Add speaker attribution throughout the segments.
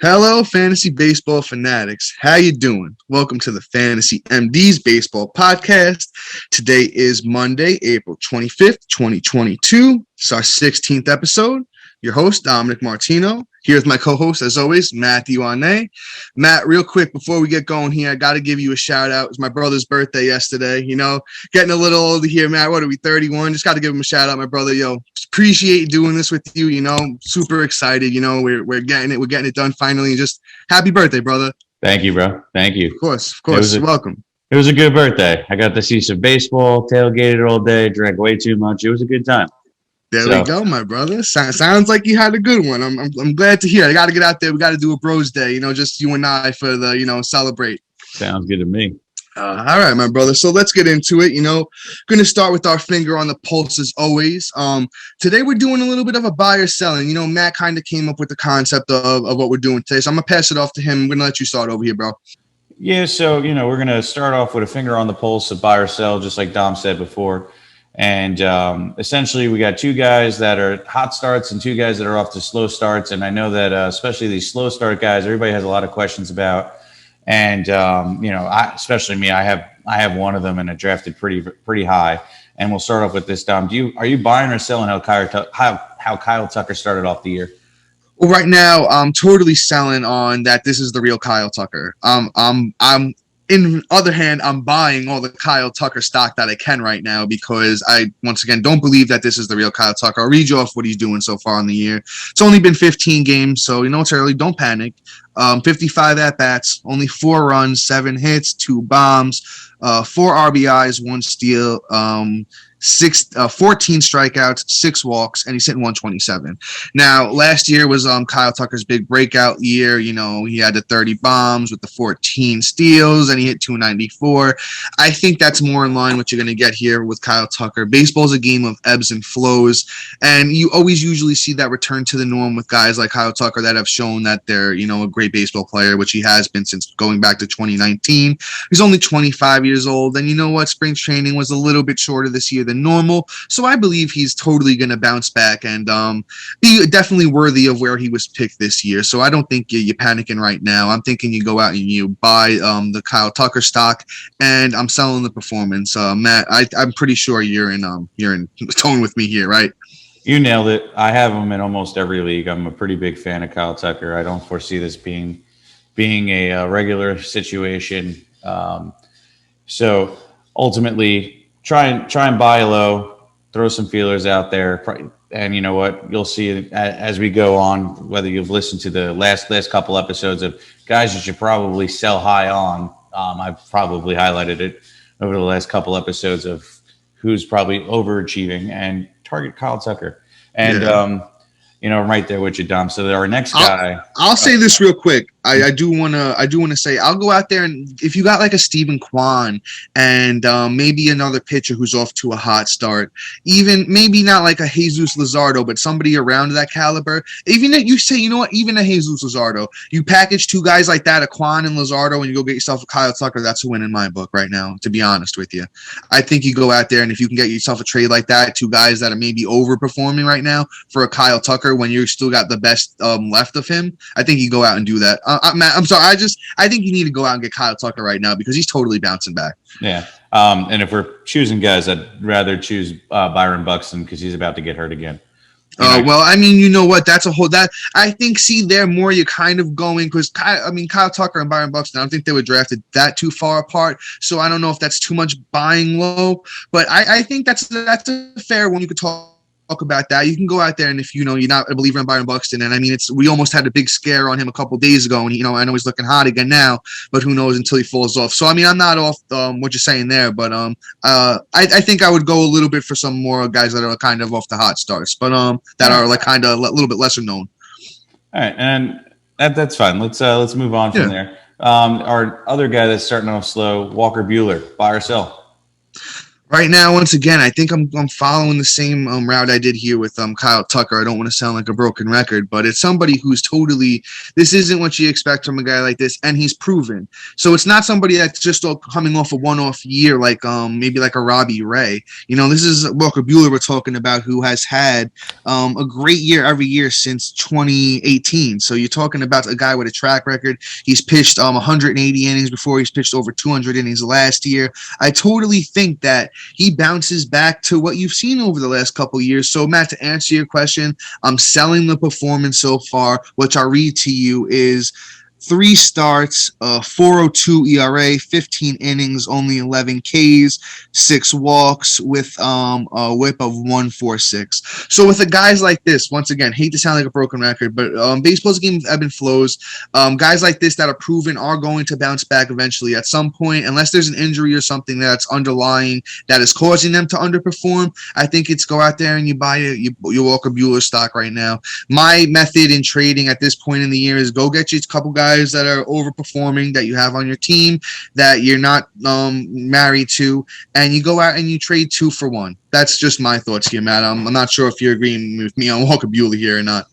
Speaker 1: Hello, fantasy baseball fanatics. How you doing? Welcome to the Fantasy MD's Baseball Podcast. Today is Monday, April 25th, 2022. It's our 16th episode. Your host, Dominic Martino. Here's my co-host, as always, Matthew Arne. Matt, real quick, before we get going here, I got to give you a shout-out. It was my brother's birthday yesterday. You know, getting a little older here, Matt. What are we, 31? Just got to give him a shout-out, my brother. Yo, appreciate doing this with you. You know, super excited. You know, we're getting it. We're getting it done finally. And just happy birthday, brother.
Speaker 2: Thank you, bro. Thank you.
Speaker 1: Of course. You're welcome.
Speaker 2: It was a good birthday. I got to see some baseball, tailgated all day, drank way too much. It was a good time.
Speaker 1: There we go, my brother. Sounds like you had a good one. I'm glad to hear. I got to get out there. We got to do a Bros Day, you know, just you and I for the, you know, celebrate.
Speaker 2: Sounds good to me.
Speaker 1: All right, my brother. So let's get into it. You know, going to start with our finger on the pulse as always. Today we're doing a little bit of a buy or selling. You know, Matt kind of came up with the concept of what we're doing today. So I'm going to pass it off to him. I'm going to let you start over here, bro.
Speaker 2: Yeah, so, you know, we're going to start off with a finger on the pulse of buy or sell, just like Dom said before. And essentially, we got two guys that are hot starts and two guys that are off to slow starts. And I know that especially these slow start guys, everybody has a lot of questions about. And you know, especially me, I have one of them and I drafted pretty high. And we'll start off with this, Dom. Are you buying or selling how Kyle Tucker started off the year?
Speaker 1: Well, right now, I'm totally selling on that. This is the real Kyle Tucker. In other hand, I'm buying all the Kyle Tucker stock that I can right now because I, once again, don't believe that this is the real Kyle Tucker. I'll read you off what he's doing so far in the year. It's only been 15 games, so you know it's early. Don't panic. 55 at-bats, only 4 runs, 7 hits, 2 bombs, 4 RBIs, 1 steal, 14 strikeouts, 6 walks, and he's hitting 127. Now, last year was Kyle Tucker's big breakout year. You know, he had the 30 bombs with the 14 steals, and he hit 294. I think that's more in line with what you're going to get here with Kyle Tucker. Baseball's a game of ebbs and flows, and you always usually see that return to the norm with guys like Kyle Tucker that have shown that they're, you know, a great baseball player, which he has been since going back to 2019. He's only 25 years old, and you know what? Spring training was a little bit shorter this year than normal, so I believe he's totally going to bounce back and be definitely worthy of where he was picked this year. So I don't think you're panicking right now. I'm thinking you go out and you buy the Kyle Tucker stock, and I'm selling the performance. Matt, I'm pretty sure you're in tone with me here, right?
Speaker 2: You nailed it. I have him in almost every league. I'm a pretty big fan of Kyle Tucker. I don't foresee this being a regular situation. So ultimately, try and buy low, throw some feelers out there, and you know what? You'll see as we go on, whether you've listened to the last couple episodes of guys you should probably sell high on. I've probably highlighted it over the last couple episodes of who's probably overachieving and target Kyle Tucker. And you know, I'm right there with you, Dom. So our next guy.
Speaker 1: I'll say this real quick. I do want to say I'll go out there, and if you got like a Stephen Kwan and maybe another pitcher who's off to a hot start, even maybe not like a Jesus Luzardo, but somebody around that caliber, even that you say, you know what, even a Jesus Luzardo, you package 2 guys like that, a Kwan and Luzardo, and you go get yourself a Kyle Tucker, that's a win in my book right now, to be honest with you. I think you go out there, and if you can get yourself a trade like that, 2 guys that are maybe overperforming right now for a Kyle Tucker when you still got the best left of him, I think you go out and do that. Matt, I'm sorry. I think you need to go out and get Kyle Tucker right now because he's totally bouncing back.
Speaker 2: Yeah. And if we're choosing guys, I'd rather choose Byron Buxton because he's about to get hurt again.
Speaker 1: Well, I mean, you know what? That's a whole that I think. See, there more you're kind of going because Kyle Tucker and Byron Buxton, I don't think they were drafted that too far apart. So I don't know if that's too much buying low, but I think that's a fair one. You could talk about that. You can go out there, and if you know you're not a believer in Byron Buxton, and I mean we almost had a big scare on him a couple days ago, and you know I know he's looking hot again now, but who knows until he falls off. So I mean I'm not off what you're saying there, but I think I would go a little bit for some more guys that are kind of off the hot starts, but that are like kind of a little bit lesser known.
Speaker 2: All right, and that's fine. Let's move on from there. Our other guy that's starting off slow, Walker Buehler, buy or sell?
Speaker 1: Right now, once again, I think I'm following the same route I did here with Kyle Tucker. I don't want to sound like a broken record, but it's somebody who's totally, this isn't what you expect from a guy like this, and he's proven. So it's not somebody that's just coming off a one-off year like maybe like a Robbie Ray. You know, this is Walker Buehler we're talking about, who has had a great year every year since 2018. So you're talking about a guy with a track record. He's pitched 180 innings before. He's pitched over 200 innings last year. I totally think that he bounces back to what you've seen over the last couple of years. So, Matt, to answer your question, I'm selling the performance so far, which I'll read to you is 3 starts, 4.02 ERA, 15 innings, only 11 Ks, 6 walks with a whip of 1.46. So with the guys like this, once again, hate to sound like a broken record, but baseball's a game of ebb and flows. Guys like this that are proven are going to bounce back eventually at some point, unless there's an injury or something that's underlying that is causing them to underperform. I think it's go out there and you buy your Walker Buehler stock right now. My method in trading at this point in the year is go get you a couple guys that are overperforming that you have on your team that you're not married to, and you go out and you trade 2 for 1. That's just my thoughts here, Matt. I'm not sure if you're agreeing with me on Walker Buehler here or not.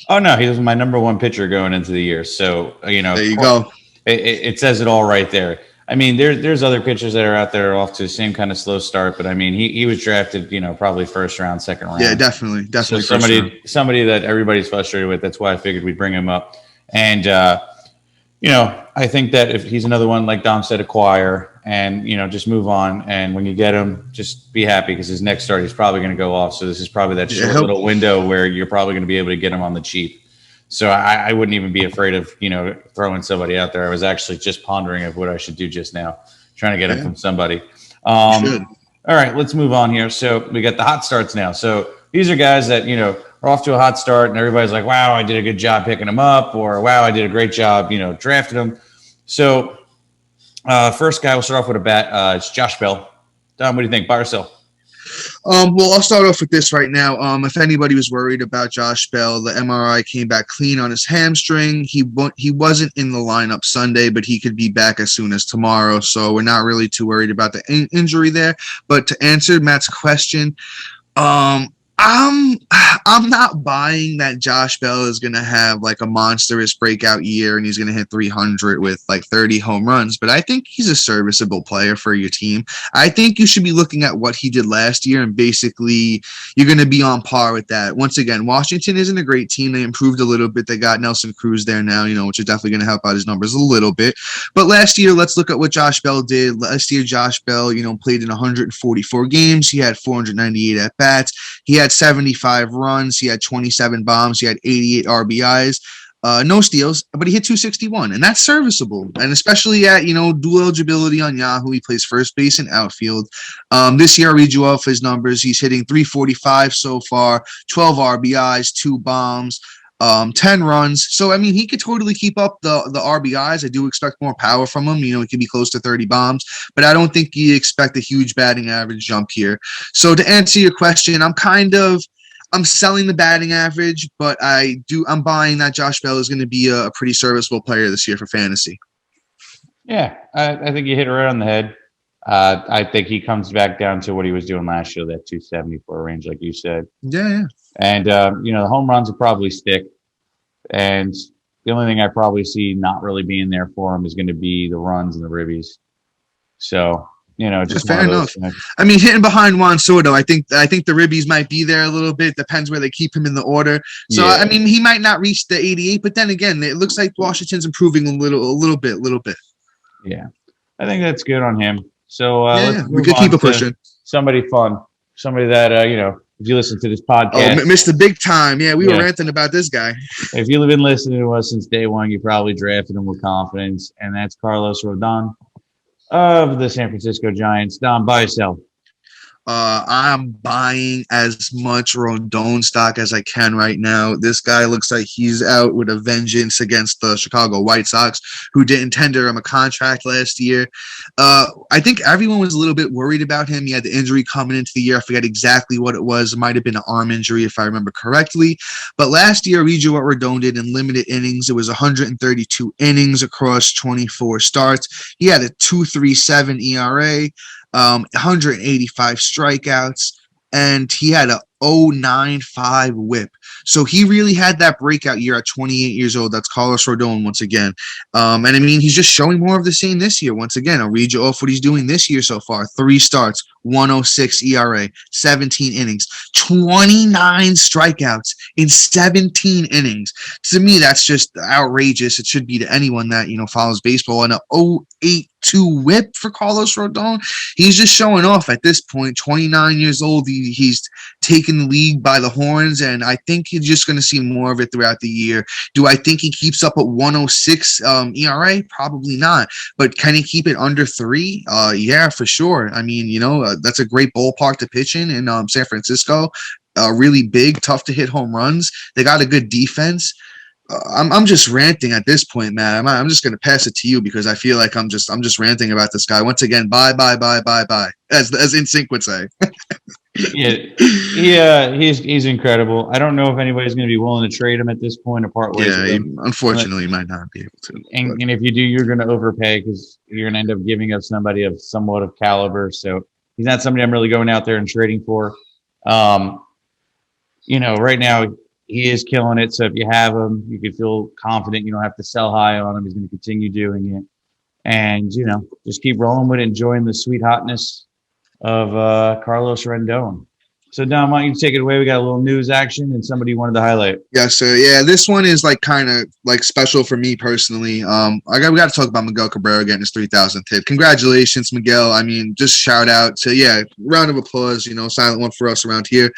Speaker 2: Oh no, he was my number 1 pitcher going into the year. So
Speaker 1: there you go.
Speaker 2: It says it all right there. I mean, there's other pitchers that are out there off to the same kind of slow start, but I mean, he was drafted, probably first round, second round.
Speaker 1: Yeah, definitely.
Speaker 2: So somebody that everybody's frustrated with. That's why I figured we'd bring him up. And I think that if he's another one, like Dom said, acquire and, just move on. And when you get him, just be happy because his next start, he's probably going to go off. So this is probably that short little window where you're probably going to be able to get him on the cheap. So I wouldn't even be afraid of, throwing somebody out there. I was actually just pondering of what I should do just now, trying to get him from somebody. All right, let's move on here. So we got the hot starts now. So these are guys that, are off to a hot start and everybody's like, wow, I did a good job picking him up, or wow, I did a great job, drafting him. So first guy, we'll start off with a bat. It's Josh Bell. Don, what do you think? Buy or sell?
Speaker 1: Well, I'll start off with this right now. If anybody was worried about Josh Bell, the MRI came back clean on his hamstring. He wasn't in the lineup Sunday, but he could be back as soon as tomorrow. So we're not really too worried about the injury there. But to answer Matt's question, I'm not buying that Josh Bell is going to have like a monstrous breakout year and he's going to hit 300 with like 30 home runs, but I think he's a serviceable player for your team. I think you should be looking at what he did last year and basically you're going to be on par with that. Once again, Washington isn't a great team. They improved a little bit. They got Nelson Cruz there now, which is definitely going to help out his numbers a little bit. But last year, let's look at what Josh Bell did. Last year, Josh Bell, played in 144 games. He had 498 at bats. He had 75 runs. He had 27 bombs. He had 88 RBIs. No steals, but he hit 261, and that's serviceable. And especially at, dual eligibility on Yahoo, he plays first base and outfield. This year, I read you off his numbers. He's hitting 345 so far, 12 RBIs, 2 bombs, 10 runs. So, I mean, he could totally keep up the RBIs. I do expect more power from him. He could be close to 30 bombs, but I don't think you expect a huge batting average jump here. So to answer your question, I'm selling the batting average, but I'm buying that Josh Bell is going to be a pretty serviceable player this year for fantasy.
Speaker 2: Yeah, I think you hit it right on the head. I think he comes back down to what he was doing last year, that 274 range, like you said.
Speaker 1: Yeah.
Speaker 2: And, the home runs will probably stick. And the only thing I probably see not really being there for him is going to be the runs and the ribbies. So, just
Speaker 1: fair enough. I mean, hitting behind Juan Soto, I think the ribbies might be there a little bit. Depends where they keep him in the order. So, yeah. I mean, he might not reach the 88, but then again, it looks like Washington's improving a little bit.
Speaker 2: Yeah, I think that's good on him. So
Speaker 1: we could keep it pushing.
Speaker 2: Somebody fun, somebody that if you listen to this podcast,
Speaker 1: Mr. Big Time. Yeah, we were ranting about this guy.
Speaker 2: If you've been listening to us since day one, you probably drafted him with confidence, and that's Carlos Rodon of the San Francisco Giants. Don, buy or sell?
Speaker 1: I'm buying as much Rodon stock as I can right now. This guy looks like he's out with a vengeance against the Chicago White Sox, who didn't tender him a contract last year. I think everyone was a little bit worried about him. He had the injury coming into the year. I forget exactly what it was. It might have been an arm injury, if I remember correctly. But last year, I read you what Rodon did in limited innings. It was 132 innings across 24 starts. He had a 2.37 ERA. 185 strikeouts, and he had a 0.95 whip. So he really had that breakout year at 28 years old. That's Carlos Rodon once again. And I mean, he's just showing more of the same this year. Once again, I'll read you off what he's doing this year so far. 3 starts, 106 ERA, 17 innings, 29 strikeouts in 17 innings. To me, that's just outrageous. It should be to anyone that, follows baseball. And a 0.82 whip for Carlos Rodon. He's just showing off at this point. 29 years old. He's taken the league by the horns, and I think you're just going to see more of it throughout the year. Do I think he keeps up at 106 ERA? Probably not. But can he keep it under 3? Yeah, for sure. I mean, that's a great ballpark to pitch in San Francisco. Really big, tough to hit home runs. They got a good defense. I'm just ranting at this point, man. I'm just going to pass it to you because I feel like I'm just ranting about this guy. Once again, bye, as NSYNC would say.
Speaker 2: Yeah, he's incredible. I don't know if anybody's going to be willing to trade him at this point or part ways.
Speaker 1: Yeah, unfortunately, might not be able to.
Speaker 2: And if you do, you're going to overpay because you're going to end up giving up somebody of somewhat of caliber. So he's not somebody I'm really going out there and trading for. Right now he is killing it. So if you have him, you can feel confident. You don't have to sell high on him. He's going to continue doing it, and just keep rolling with it, enjoying the sweet hotness of Carlos Rendon. So Don, why don't you take it away? We got a little news action and somebody wanted to highlight.
Speaker 1: Yeah, so this one is kind of special for me personally. We got to talk about Miguel Cabrera getting his 3,000th hit. Congratulations, Miguel. I mean, just shout out to round of applause. Silent one for us around here.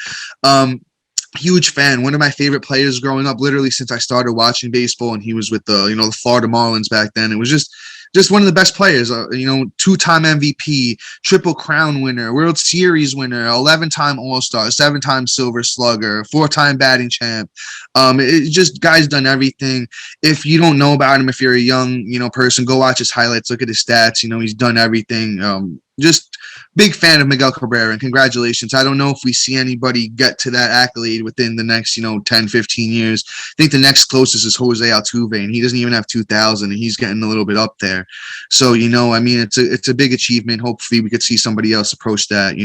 Speaker 1: Huge fan. One of my favorite players growing up, literally since I started watching baseball, and he was with the Florida Marlins back then. It was just one of the best players, 2-time MVP, Triple Crown winner, World Series winner, 11-time All-Star, 7-time Silver Slugger, 4-time batting champ. Guy's done everything. If you don't know about him, if you're a young, person, go watch his highlights, look at his stats. He's done everything. Just big fan of Miguel Cabrera, and congratulations. I don't know if we see anybody get to that accolade within the next, 10, 15 years. I think the next closest is Jose Altuve, and he doesn't even have 2,000, and he's getting a little bit up there. So, I mean, it's a big achievement. Hopefully we could see somebody else approach that,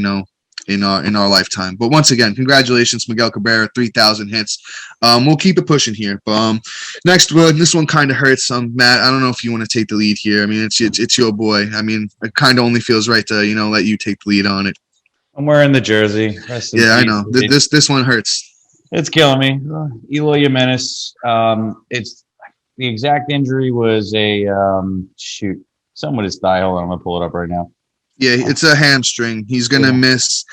Speaker 1: in our lifetime. But once again, congratulations, Miguel Cabrera, 3,000 hits. We'll keep it pushing here. But next one, this one kind of hurts. Matt, I don't know if you want to take the lead here. I mean, it's your boy. I mean, it kind of only feels right to let you take the lead on it.
Speaker 2: I'm wearing the jersey.
Speaker 1: Yeah, I know. This one hurts.
Speaker 2: It's killing me. Eloy Jimenez. It's the exact injury was a something with his thigh. Hold on, I'm gonna pull it up right now.
Speaker 1: Yeah, it's a hamstring. He's gonna miss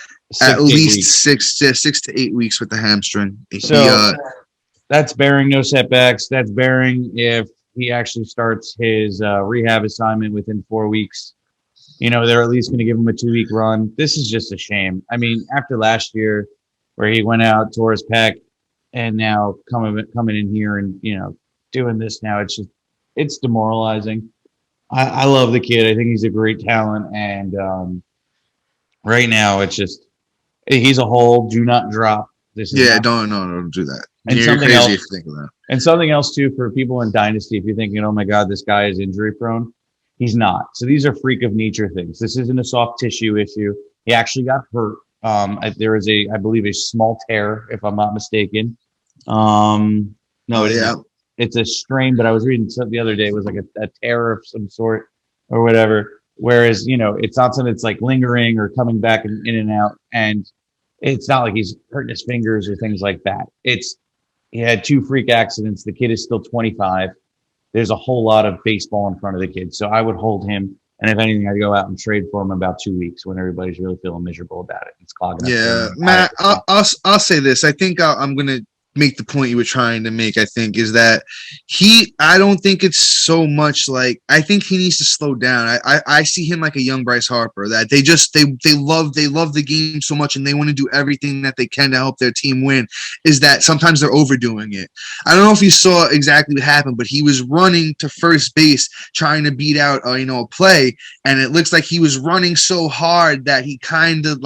Speaker 1: at least 6 to 8 weeks with the hamstring.
Speaker 2: So that's bearing no setbacks. That's bearing if he actually starts his rehab assignment within 4 weeks. They're at least going to give him a 2-week run. This is just a shame. I mean, after last year where he went out, tore his pec, and now coming in here and, doing this now, it's demoralizing. I love the kid. I think he's a great talent. And right now he's a hole. Do not drop.
Speaker 1: Don't do that.
Speaker 2: And
Speaker 1: you're crazy if you think of that.
Speaker 2: And something else too for people in Dynasty, if you're thinking, oh my God, this guy is injury prone. He's not. So these are freak of nature things. This isn't a soft tissue issue. He actually got hurt. There is I believe a small tear, if I'm not mistaken. It's a strain, but I was reading something the other day. It was like a tear of some sort or whatever. Whereas, it's not something that's like lingering or coming back in and out. And it's not like he's hurting his fingers or things like that. He had 2 freak accidents. The kid is still 25. There's a whole lot of baseball in front of the kid. So I would hold him. And if anything, I'd go out and trade for him about 2 weeks when everybody's really feeling miserable about it. It's clogging up.
Speaker 1: Yeah, Matt, I'll say this. I think I'm going to make the point you were trying to make, I think, is that I don't think it's so much I think he needs to slow down. I see him like a young Bryce Harper, that they love the game so much and they want to do everything that they can to help their team win, is that sometimes they're overdoing it. I don't know if you saw exactly what happened, but he was running to first base trying to beat out a play, and it looks like he was running so hard that he kind of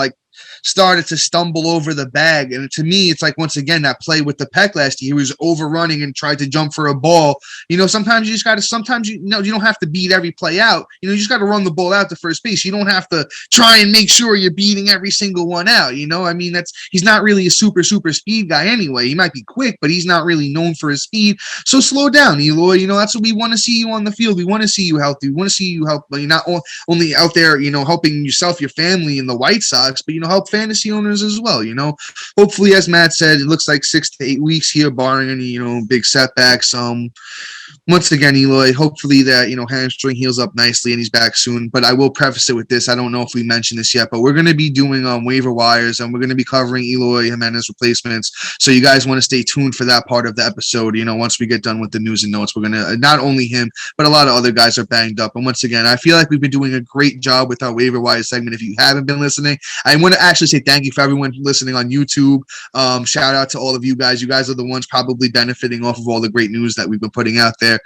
Speaker 1: started to stumble over the bag. And to me, it's like, once again, that play with the Peck last year, he was overrunning and tried to jump for a ball. Sometimes you just got to, sometimes you don't have to beat every play out. You just got to run the ball out to first base. You don't have to try and make sure you're beating every single one out. He's not really a super speed guy anyway. He might be quick, but he's not really known for his speed. So slow down, Eloy. That's what we want to see you on the field. We want to see you healthy. We want to see you help. You're not only out there, helping yourself, your family, and the White Sox, but help fantasy owners as well. Hopefully, as Matt said, it looks like 6 to 8 weeks here, barring any big setbacks. Once again, Eloy, hopefully that hamstring heals up nicely and he's back soon. But I will preface it with this: I don't know if we mentioned this yet, but we're going to be doing waiver wires, and we're going to be covering Eloy Jimenez replacements. So you guys want to stay tuned for that part of the episode. Once we get done with the news and notes, we're going to not only him, but a lot of other guys are banged up. And once again, I feel like we've been doing a great job with our waiver wire segment. If you haven't been listening, I want to actually say thank you for everyone listening on YouTube. Shout out to all of you guys. You guys are the ones probably benefiting off of all the great news that we've been putting out there.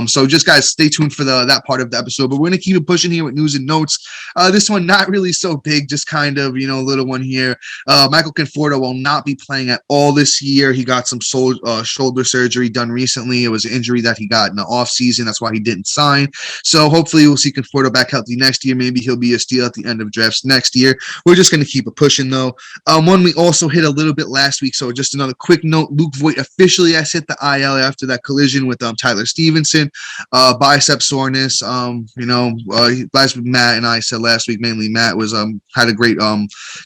Speaker 1: So just guys, stay tuned for that part of the episode. But we're going to keep it pushing here with news and notes. This one not really so big, just kind of little one here. Michael Conforto will not be playing at all this year. He got some shoulder surgery done recently. It was an injury that he got in the off season. That's why he didn't sign. So hopefully we'll see Conforto back healthy next year. Maybe he'll be a steal at the end of drafts next year. We're just going to keep it pushing though. One we also hit a little bit last week. So just another quick note: Luke Voigt officially has hit the IL after that collision with Tyler Stevenson, bicep soreness. Last week Matt and I said last week, mainly Matt was had a great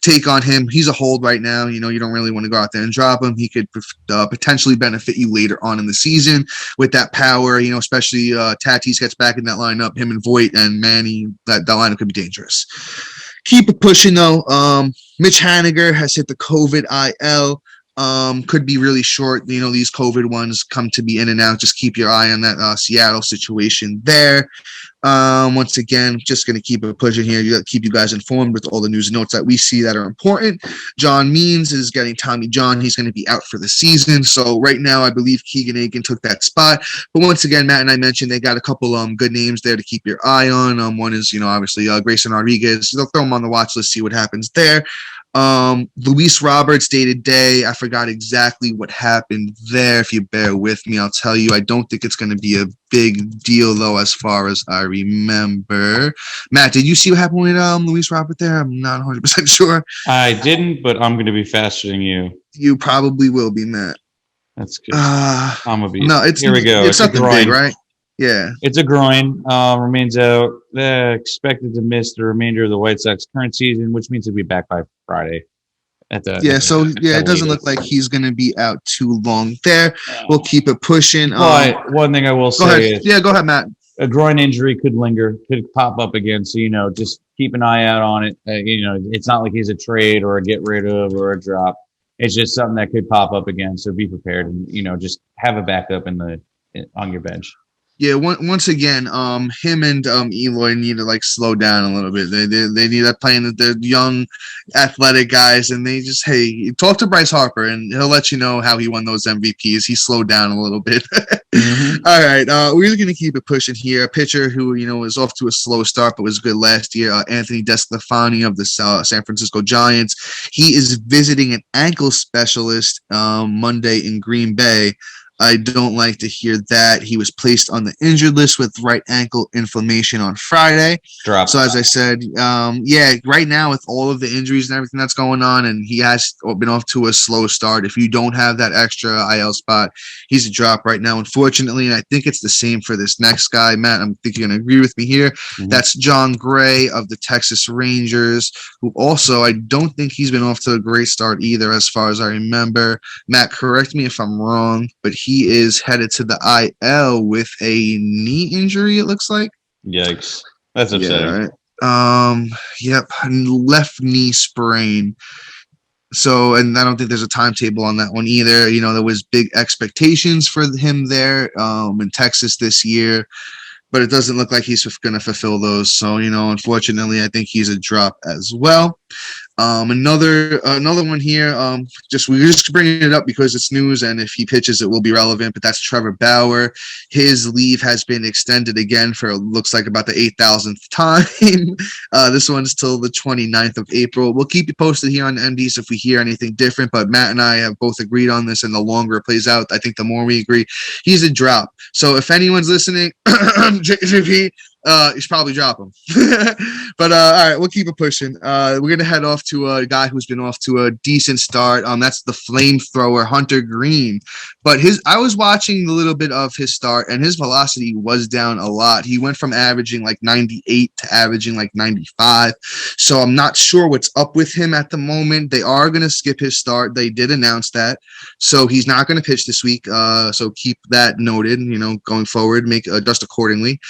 Speaker 1: take on him. He's a hold right now. You don't really want to go out there and drop him. He could potentially benefit you later on in the season with that power. Especially Tatis gets back in that lineup. Him and Voigt and Manny, that lineup could be dangerous. Keep it pushing though. Mitch Haniger has hit the COVID IL. Could be really short. These COVID ones come to be in and out. Just keep your eye on that Seattle situation there. Once again, just going to keep it pushing here. You got to keep you guys informed with all the news and notes that we see that are important. John Means is getting Tommy John. He's going to be out for the season. So right now, I believe Keegan Aiken took that spot. But once again, Matt and I mentioned they got a couple good names there to keep your eye on. One is obviously Grayson Rodriguez. They'll throw him on the watch list, see what happens there. Luis Roberts day-to-day. I forgot exactly what happened there. If you bear with me, I'll tell you. I don't think it's going to be a big deal, though, as far as I remember. Matt, did you see what happened with Luis Robert there? I'm not 100% sure.
Speaker 2: I didn't, but I'm going to be faster than you.
Speaker 1: You probably will be, Matt.
Speaker 2: That's good. I'm going to be.
Speaker 1: No,
Speaker 2: here we go.
Speaker 1: It's something big, right? Yeah.
Speaker 2: It's a groin. Remains out. Expected to miss the remainder of the White Sox current season, which means he'll be back by Friday. It doesn't look like he's going to be out too long there. We'll keep it pushing. One thing I will say is...
Speaker 1: Yeah, go ahead, Matt.
Speaker 2: A groin injury could linger, could pop up again. So, just keep an eye out on it. It's not like he's a trade or a get rid of or a drop. It's just something that could pop up again. So be prepared and, just have a backup on your bench.
Speaker 1: Yeah, once again, him and Eloy need to slow down a little bit. They need that playing that they're young, athletic guys, and they just talk to Bryce Harper and he'll let you know how he won those MVPs. He slowed down a little bit. Mm-hmm. All right, we're going to keep it pushing here. A pitcher who was off to a slow start but was good last year, Anthony DeSclafani of the San Francisco Giants. He is visiting an ankle specialist Monday in Green Bay. I don't like to hear that. He was placed on the injured list with right ankle inflammation on Friday. So as I said, right now with all of the injuries and everything that's going on, and he has been off to a slow start. If you don't have that extra IL spot, he's a drop right now, unfortunately. And I think it's the same for this next guy, Matt. I think you're going to agree with me here. Mm-hmm. That's John Gray of the Texas Rangers, who also, I don't think he's been off to a great start either, as far as I remember. Matt, correct me if I'm wrong, but he is headed to the IL with a knee injury, it looks like.
Speaker 2: Yikes. That's upsetting.
Speaker 1: Yeah, right. Yep, left knee sprain. So, and I don't think there's a timetable on that one either. There was big expectations for him there in Texas this year, but it doesn't look like he's going to fulfill those. So, unfortunately, I think he's a drop as well. Another one here. We're just bringing it up because it's news, and if he pitches, it will be relevant. But that's Trevor Bauer. His leave has been extended again for looks like about the 8,000th time. This one's till the 29th of April. We'll keep you posted here on MDs if we hear anything different. But Matt and I have both agreed on this, and the longer it plays out, I think the more we agree, he's a drop. So if anyone's listening, JP. You should probably drop him. But all right, we'll keep it pushing. We're gonna head off to a guy who's been off to a decent start. That's the flamethrower Hunter Green. But I was watching a little bit of his start, and his velocity was down a lot. He went from averaging like 98 to averaging like 95. So I'm not sure what's up with him at the moment. They are gonna skip his start. They did announce that, so he's not gonna pitch this week. So keep that noted. Going forward, make adjust accordingly.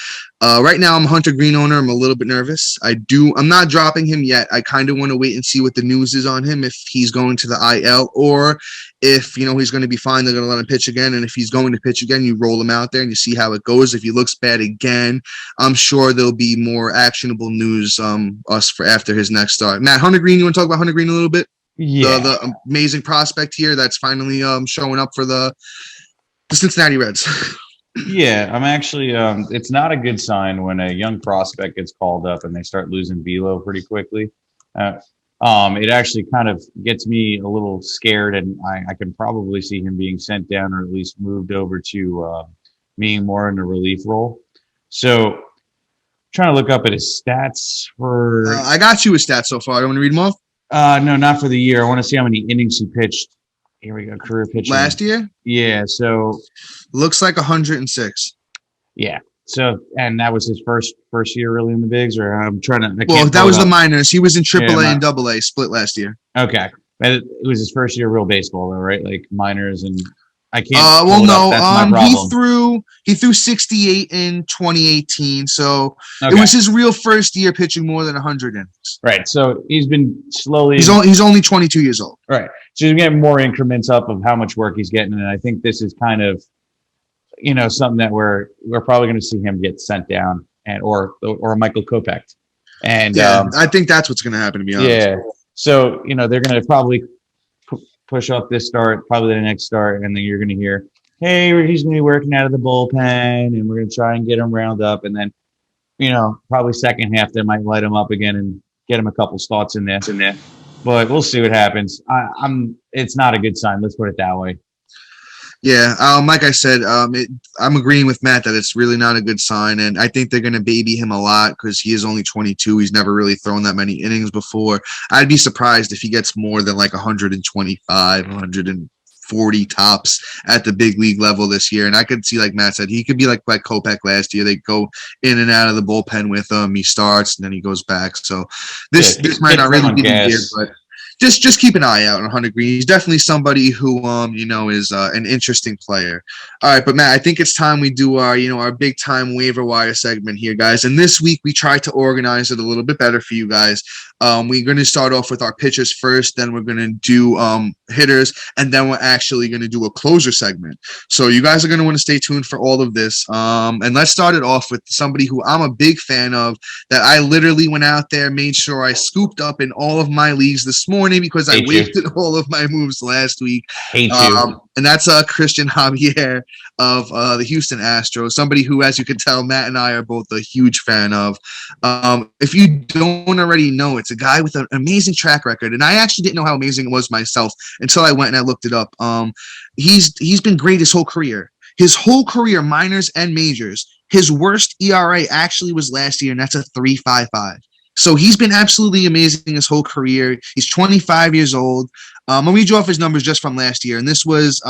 Speaker 1: Right now, I'm a Hunter Green owner. I'm a little bit nervous. I'm not dropping him yet. I kind of want to wait and see what the news is on him, if he's going to the IL or if, he's going to be fine. They're going to let him pitch again. And if he's going to pitch again, you roll him out there and you see how it goes. If he looks bad again, I'm sure there'll be more actionable news for after his next start. Matt, Hunter Green, you want to talk about Hunter Green a little bit?
Speaker 2: Yeah.
Speaker 1: The amazing prospect here that's finally showing up for the Cincinnati Reds.
Speaker 2: Yeah, I'm actually. It's not a good sign when a young prospect gets called up and they start losing velo pretty quickly. It actually kind of gets me a little scared, and I can probably see him being sent down or at least moved over to being more in a relief role. So, trying to look up at his stats for.
Speaker 1: I got you his stats so far. You want to read them off?
Speaker 2: No, not for the year. I want to see how many innings he pitched. Here we go. Career pitching.
Speaker 1: Last year?
Speaker 2: Yeah. So
Speaker 1: looks like 106.
Speaker 2: Yeah. So, and that was his first year really in the bigs, or I'm trying to.
Speaker 1: Well, that was the minors. He was in AAA and AA split last year.
Speaker 2: Okay. But it was his first year of real baseball though, right? Like minors, and I can't.
Speaker 1: Well, no. That's my he threw 68 in 2018. So it was his real first year pitching more than 100 innings.
Speaker 2: Right. So he's been slowly.
Speaker 1: He's only 22 years old.
Speaker 2: Right. So he's getting more increments up of how much work he's getting, and I think this is kind of, something that we're probably going to see him get sent down, and or Michael Kopech. And
Speaker 1: I think that's what's going to happen, to be honest.
Speaker 2: Yeah. So they're going to probably push off this start, probably the next start, and then you're going to hear, hey, he's going to be working out of the bullpen, and we're going to try and get him round up, and then probably second half they might light him up again and get him a couple starts in there. But we'll see what happens. It's not a good sign. Let's put it that way.
Speaker 1: Yeah, like I said, I'm agreeing with Matt that it's really not a good sign, and I think they're going to baby him a lot because he is only 22. He's never really thrown that many innings before. I'd be surprised if he gets more than like 125, 140 tops at the big league level this year. And I could see, like Matt said, he could be like Kopech last year. They go in and out of the bullpen with him. He starts and then he goes back. So this might not really be the year, but just keep an eye out on Hunter Green. He's definitely somebody who is an interesting player. All right, but Matt, I think it's time we do our big time waiver wire segment here, guys. And this week we tried to organize it a little bit better for you guys. We're going to start off with our pitchers first, then we're going to do hitters, and then we're actually going to do a closer segment. So you guys are going to want to stay tuned for all of this. And let's start it off with somebody who I'm a big fan of, that I literally went out there, made sure I scooped up in all of my leagues this morning because I wasted all of my moves last week.
Speaker 2: Hate you.
Speaker 1: And that's Christian Javier of the Houston Astros, somebody who, as you can tell, Matt and I are both a huge fan of. If you don't already know, it's a guy with an amazing track record, and I actually didn't know how amazing it was myself until I went and I looked it up. He's been great his whole career. His whole career, minors and majors. His worst ERA actually was last year, and that's a 3.55. So he's been absolutely amazing his whole career. He's 25 years old. I'll read you off his numbers just from last year, and this was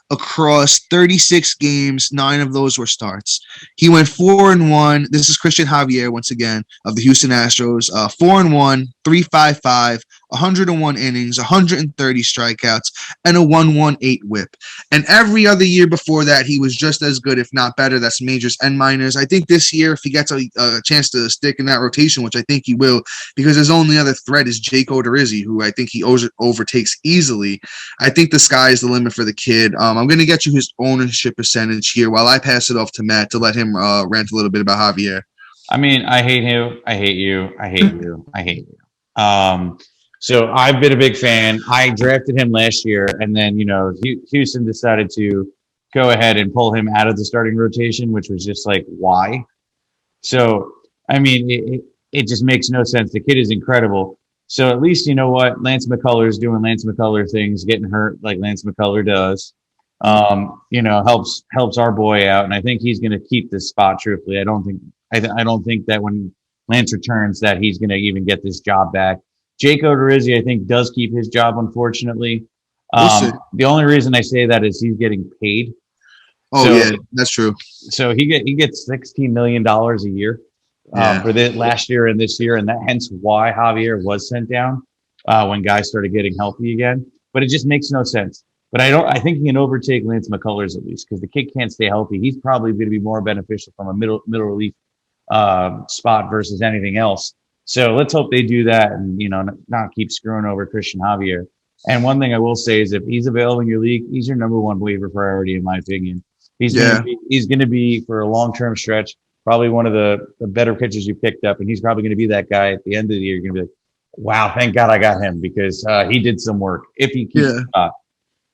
Speaker 1: across 36 games. 9 of those were starts. He went 4-1. This is Christian Javier once again of the Houston Astros. 4-1, 3.55, 101 innings, 130 strikeouts, and a 1.18 WHIP. And every other year before that, he was just as good, if not better. That's majors and minors. I think this year, if he gets a chance to stick in that rotation, which I think he will, because his only other threat is Jake Odorizzi, who I think he overtakes easily. I think the sky is the limit for the kid. I'm going to get you his ownership percentage here while I pass it off to Matt to let him rant a little bit about Javier.
Speaker 2: I mean, I hate you. I hate you. I hate you. I hate you. So I've been a big fan. I drafted him last year, and then Houston decided to go ahead and pull him out of the starting rotation, which was just like, why? So I mean, it just makes no sense. The kid is incredible. So at least you know what Lance McCullers is doing. Lance McCullers things, getting hurt like Lance McCullers does. Helps our boy out, and I think he's going to keep this spot. Truthfully, I don't think that when Lance returns that he's going to even get this job back. Jake Odorizzi, I think, does keep his job, unfortunately. The only reason I say that is he's getting paid.
Speaker 1: Oh, so, yeah, that's true.
Speaker 2: So he gets $16 million a year for this last year and this year, and that hence why Javier was sent down when guys started getting healthy again. But it just makes no sense. But I think he can overtake Lance McCullers at least because the kid can't stay healthy. He's probably going to be more beneficial from a middle relief spot versus anything else. So let's hope they do that and not keep screwing over Christian Javier. And one thing I will say is if he's available in your league, he's your number one waiver priority in my opinion. He's going to be for a long-term stretch probably one of the better pitchers you picked up, and he's probably going to be that guy at the end of the year. You're going to be like, wow, thank God I got him because he did some work if he keeps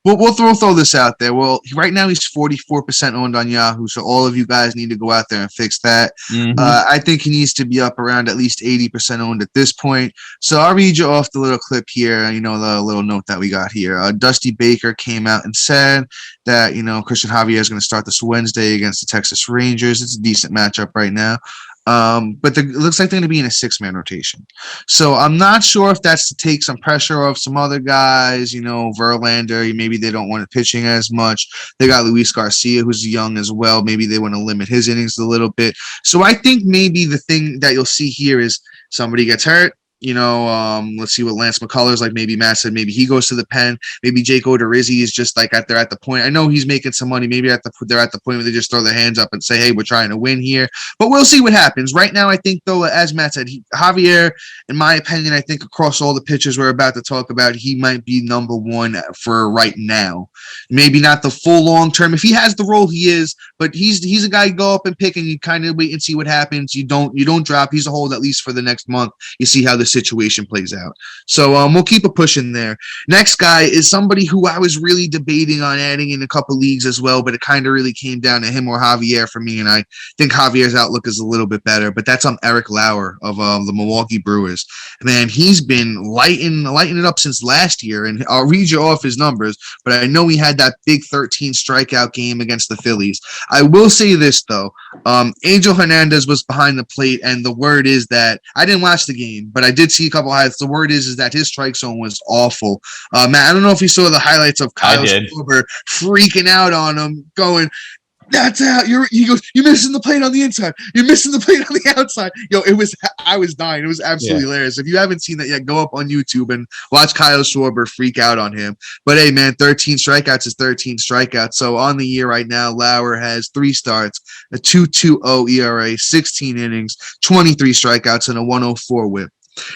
Speaker 1: We'll throw this out there. Well, right now he's 44% owned on Yahoo, so all of you guys need to go out there and fix that. Mm-hmm. I think he needs to be up around at least 80% owned at this point. So I'll read you off the little clip here, the little note that we got here. Dusty Baker came out and said that, Christian Javier is going to start this Wednesday against the Texas Rangers. It's a decent matchup right now. But it looks like they're going to be in a 6-man rotation. So I'm not sure if that's to take some pressure off some other guys, Verlander, maybe they don't want it pitching as much. They got Luis Garcia, who's young as well. Maybe they want to limit his innings a little bit. So I think maybe the thing that you'll see here is somebody gets hurt. Let's see what Lance McCullers, like maybe Matt said, maybe he goes to the pen. Maybe Jake Odorizzi is just like they're at the point. I know he's making some money. Maybe they're at the point where they just throw their hands up and say, hey, we're trying to win here. But we'll see what happens. Right now, I think, though, as Matt said, Javier, in my opinion, I think across all the pitchers we're about to talk about, he might be number one for right now. Maybe not the full long term. If he has the role, he is. But he's a guy you go up and pick and you kind of wait and see what happens. You don't drop. He's a hold at least for the next month. You see how the situation plays out. So we'll keep a push in there. Next guy is somebody who I was really debating on adding in a couple leagues as well, but it kind of really came down to him or Javier for me, and I think Javier's outlook is a little bit better, but that's Eric Lauer of the Milwaukee Brewers. Man, he's been lighting it up since last year, and I'll read you off his numbers, but I know he had that big 13 strikeout game against the Phillies. I will say this, though. Angel Hernandez was behind the plate, and the word is that I didn't watch the game, but I did see a couple highlights. The word is that his strike zone was awful. Matt, I don't know if you saw the highlights of Kyle Schwarber freaking out on him, going, that's out. He goes, you're missing the plate on the inside. You're missing the plate on the outside. I was dying. It was absolutely hilarious. If you haven't seen that yet, go up on YouTube and watch Kyle Schwarber freak out on him. But hey, man, 13 strikeouts is 13 strikeouts. So on the year right now, Lauer has 3 starts, a 2.20 ERA, 16 innings, 23 strikeouts, and a 104 whip.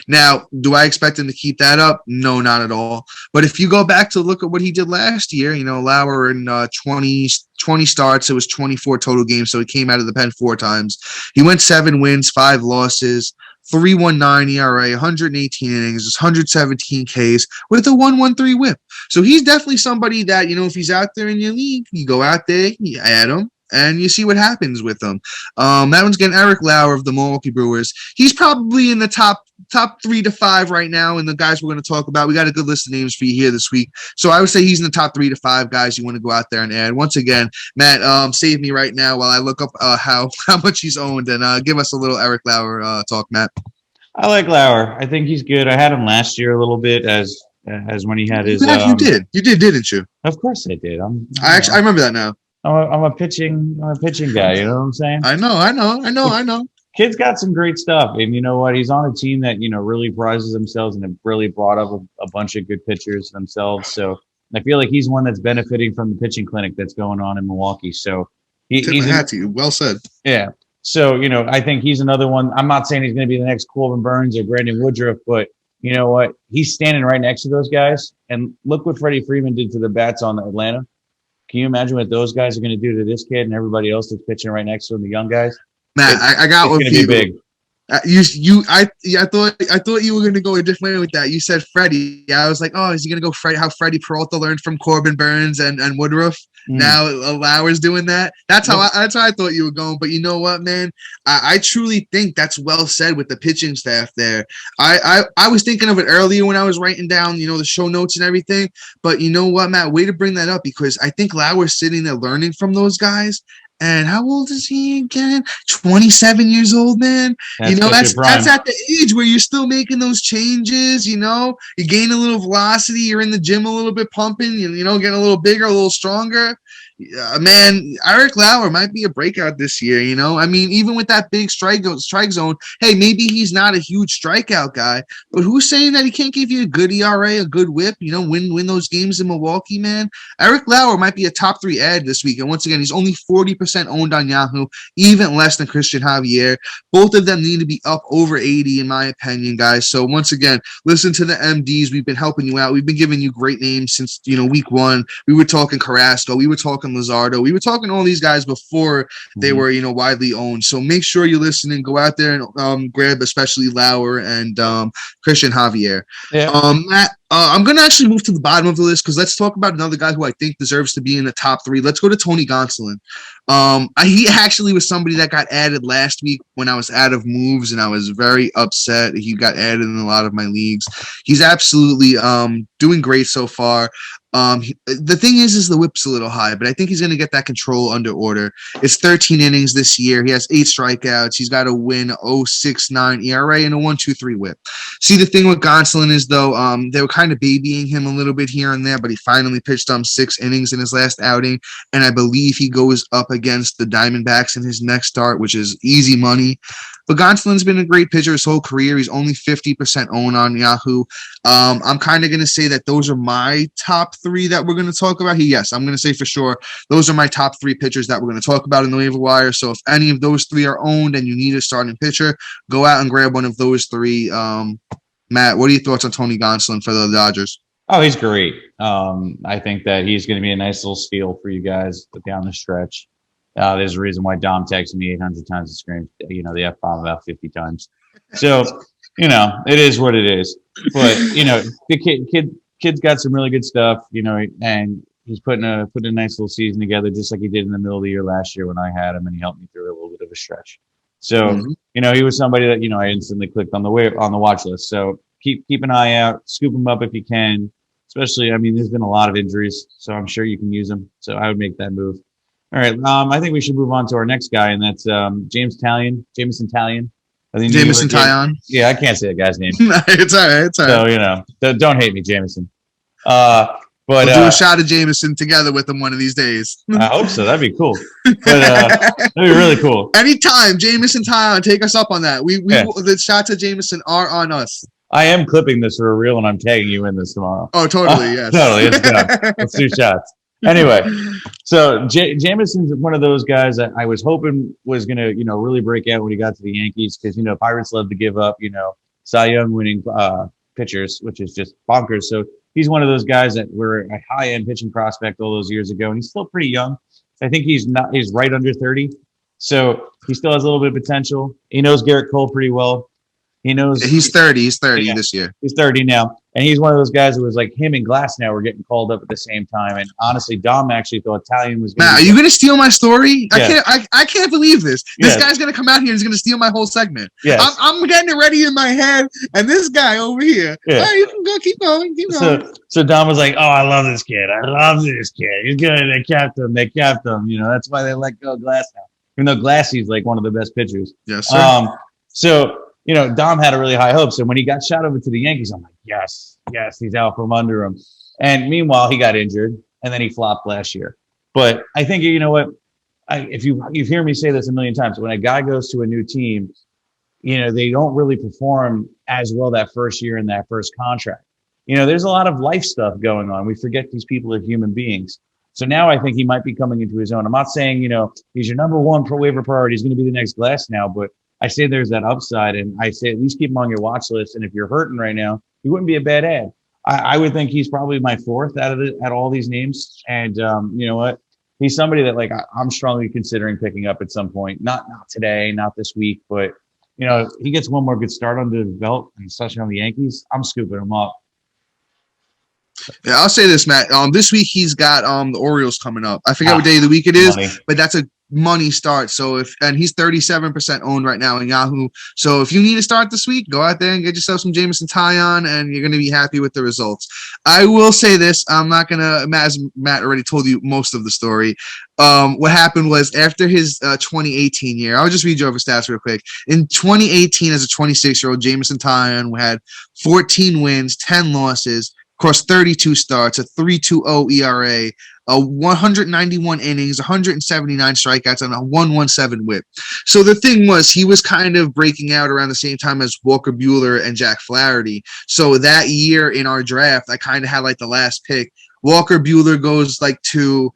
Speaker 1: Now, do I expect him to keep that up? No, not at all. But if you go back to look at what he did last year, Lauer in 20 starts, it was 24 total games, so he came out of the pen 4 times. He went 7 wins, 5 losses, 3.19 ERA, 118 innings, 117 Ks with a 1.13 whip. So he's definitely somebody that, if he's out there in your league, you go out there, you add him, and you see what happens with them. That one's getting Eric Lauer of the Milwaukee Brewers. He's probably in the top 3 to 5 right now, and the guys we're going to talk about. We got a good list of names for you here this week. So I would say he's in the top 3 to 5 guys you want to go out there and add. Once again, Matt, save me right now while I look up how much he's owned, and give us a little Eric Lauer talk, Matt.
Speaker 2: I like Lauer. I think he's good. I had him last year a little bit as when he had his.
Speaker 1: You did, didn't you?
Speaker 2: Of course I did.
Speaker 1: I remember that now.
Speaker 2: I'm a pitching guy. You know what I'm saying?
Speaker 1: I know.
Speaker 2: Kid's got some great stuff, and you know what? He's on a team that really prizes themselves and have really brought up a bunch of good pitchers themselves. So I feel like he's one that's benefiting from the pitching clinic that's going on in Milwaukee. So
Speaker 1: well said.
Speaker 2: Yeah. So I think he's another one. I'm not saying he's going to be the next Corbin Burns or Brandon Woodruff, but you know what? He's standing right next to those guys, and look what Freddie Freeman did to the bats on Atlanta. Can you imagine what those guys are going to do to this kid and everybody else that's pitching right next to him, the young guys?
Speaker 1: Matt, I got one for you. Big. I thought you were gonna go a different way with that. You said Freddie. I was like, oh, is he gonna go Freddie? How Freddie Peralta learned from Corbin Burns and Woodruff.
Speaker 2: Mm.
Speaker 1: Now Lauer's doing that. That's how I thought you were going. But you know what, man? I truly think that's well said with the pitching staff there. I was thinking of it earlier when I was writing down, the show notes and everything. But you know what, Matt? Way to bring that up, because I think Lauer's sitting there learning from those guys. And how old is he again? 27 years old, man. That's at the age where you're still making those changes. You gain a little velocity. You're in the gym a little bit pumping. Getting a little bigger, a little stronger. Man, Eric Lauer might be a breakout this year. I mean, even with that big strike zone, hey, maybe he's not a huge strikeout guy, but who's saying that he can't give you a good ERA, a good whip? Win those games in Milwaukee, man. Eric Lauer might be a top 3 ad this week, and once again, he's only 40% owned on Yahoo, even less than Christian Javier. Both of them need to be up over 80, in my opinion, guys. So once again, listen to the MDs. We've been helping you out. We've been giving you great names since week 1. We were talking Carrasco. We were talking Luzardo. We were talking all these guys before they were, widely owned. So make sure you're listening. Go out there and grab especially Lauer and Christian Javier.
Speaker 2: Yeah.
Speaker 1: Matt, I'm going to actually move to the bottom of the list, because let's talk about another guy who I think deserves to be in the top 3. Let's go to Tony Gonsolin. He actually was somebody that got added last week when I was out of moves, and I was very upset. He got added in a lot of my leagues. He's absolutely doing great so far. The thing is the whip's a little high, but I think he's going to get that control under order. It's 13 innings this year. He has 8 strikeouts. He's got a win, 0.69 ERA, and a 1.23 whip. See, the thing with Gonsolin is, though, they were kind of babying him a little bit here and there, but he finally pitched 6 innings in his last outing, and I believe he goes up against the Diamondbacks in his next start, which is easy money. But Gonsolin's been a great pitcher his whole career. He's only 50% owned on Yahoo. I'm kind of going to say that those are my top 3 that we're going to talk about. Yes, I'm going to say for sure those are my top 3 pitchers that we're going to talk about in the waiver wire. So if any of those 3 are owned and you need a starting pitcher, go out and grab one of those 3. Matt, what are your thoughts on Tony Gonsolin for the Dodgers?
Speaker 2: Oh, he's great. I think that he's going to be a nice little steal for you guys down the stretch. There's a reason why Dom texted me 800 times and screamed, the F-bomb about 50 times. So, it is what it is. But, the kid's got some really good stuff, and he's putting a nice little season together, just like he did in the middle of the year last year when I had him, and he helped me through a little bit of a stretch. So, he was somebody that, I instantly clicked on the watch list. So keep an eye out, scoop him up if you can. Especially, there's been a lot of injuries, so I'm sure you can use him. So I would make that move. All right, I think we should move on to our next guy, and that's Jameson Taillon.
Speaker 1: Jameson Taillon.
Speaker 2: Yeah, I can't say that guy's name.
Speaker 1: It's all right. It's all right.
Speaker 2: So, don't hate me, Jameson.
Speaker 1: But we'll do a shot of Jameson together with him one of these days.
Speaker 2: I hope so. That'd be cool. But that'd be really cool.
Speaker 1: Anytime, Jameson Taillon, take us up on that. The shots of Jameson are on us.
Speaker 2: I am clipping this for a reel, and I'm tagging you in this tomorrow.
Speaker 1: Oh, totally. Yes.
Speaker 2: Totally. It's done. Let's do shots. Anyway, so Jameson's one of those guys that I was hoping was going to, really break out when he got to the Yankees, because, Pirates love to give up, Cy Young winning pitchers, which is just bonkers. So he's one of those guys that were a high-end pitching prospect all those years ago, and he's still pretty young. I think he's right under 30. So he still has a little bit of potential. He knows Garrett Cole pretty well. He knows
Speaker 1: he's 30. He's 30 this year.
Speaker 2: He's 30 now. And he's one of those guys who was like him and Glasnow were getting called up at the same time. And honestly, Dom actually thought Taillon was
Speaker 1: Matt, are you gonna steal my story?
Speaker 2: Yeah.
Speaker 1: I can't believe this. This guy's gonna come out here and he's gonna steal my whole segment.
Speaker 2: Yes.
Speaker 1: I'm getting it ready in my head, and this guy over here.
Speaker 2: Yeah.
Speaker 1: Oh, you can go, keep going.
Speaker 2: So Dom was like, oh, I love this kid. He's good. They kept him. That's why they let go of Glasnow. Even though Glassy's like one of the best pitchers.
Speaker 1: Yes, sir.
Speaker 2: So Dom had a really high hope. So when he got shot over to the Yankees, I'm like, yes, he's out from under him. And meanwhile, he got injured, and then he flopped last year. But I think, you know what? If you hear me say this a million times, when a guy goes to a new team, they don't really perform as well that first year in that first contract. There's a lot of life stuff going on. We forget these people are human beings. So now I think he might be coming into his own. I'm not saying, he's your number one waiver priority. He's going to be the next Glasnow, but I say there's that upside, and I say at least keep him on your watch list. And if you're hurting right now, he wouldn't be a bad ad. I would think he's probably my 4th out of all these names. And you know what? He's somebody that I'm strongly considering picking up at some point. Not today, not this week, but he gets one more good start under his belt, and especially on the Yankees, I'm scooping him up.
Speaker 1: Yeah, I'll say this, Matt. This week he's got the Orioles coming up. I forget what day of the week it is, but that's a money start. So he's 37% owned right now in Yahoo. So if you need to start this week, go out there and get yourself some Jameson Taillon, and you're going to be happy with the results. I will say this: I'm not gonna. As Matt already told you most of the story. What happened was after his 2018 year, I'll just read you over stats real quick. In 2018, as a 26-year-old, Jameson Taillon had 14 wins, 10 losses, across 32 starts, a 3.20 ERA, 191 innings, 179 strikeouts, and a 1.17 WHIP. So the thing was, he was kind of breaking out around the same time as Walker Buehler and Jack Flaherty. So that year in our draft, I kind of had like the last pick. Walker Buehler goes like to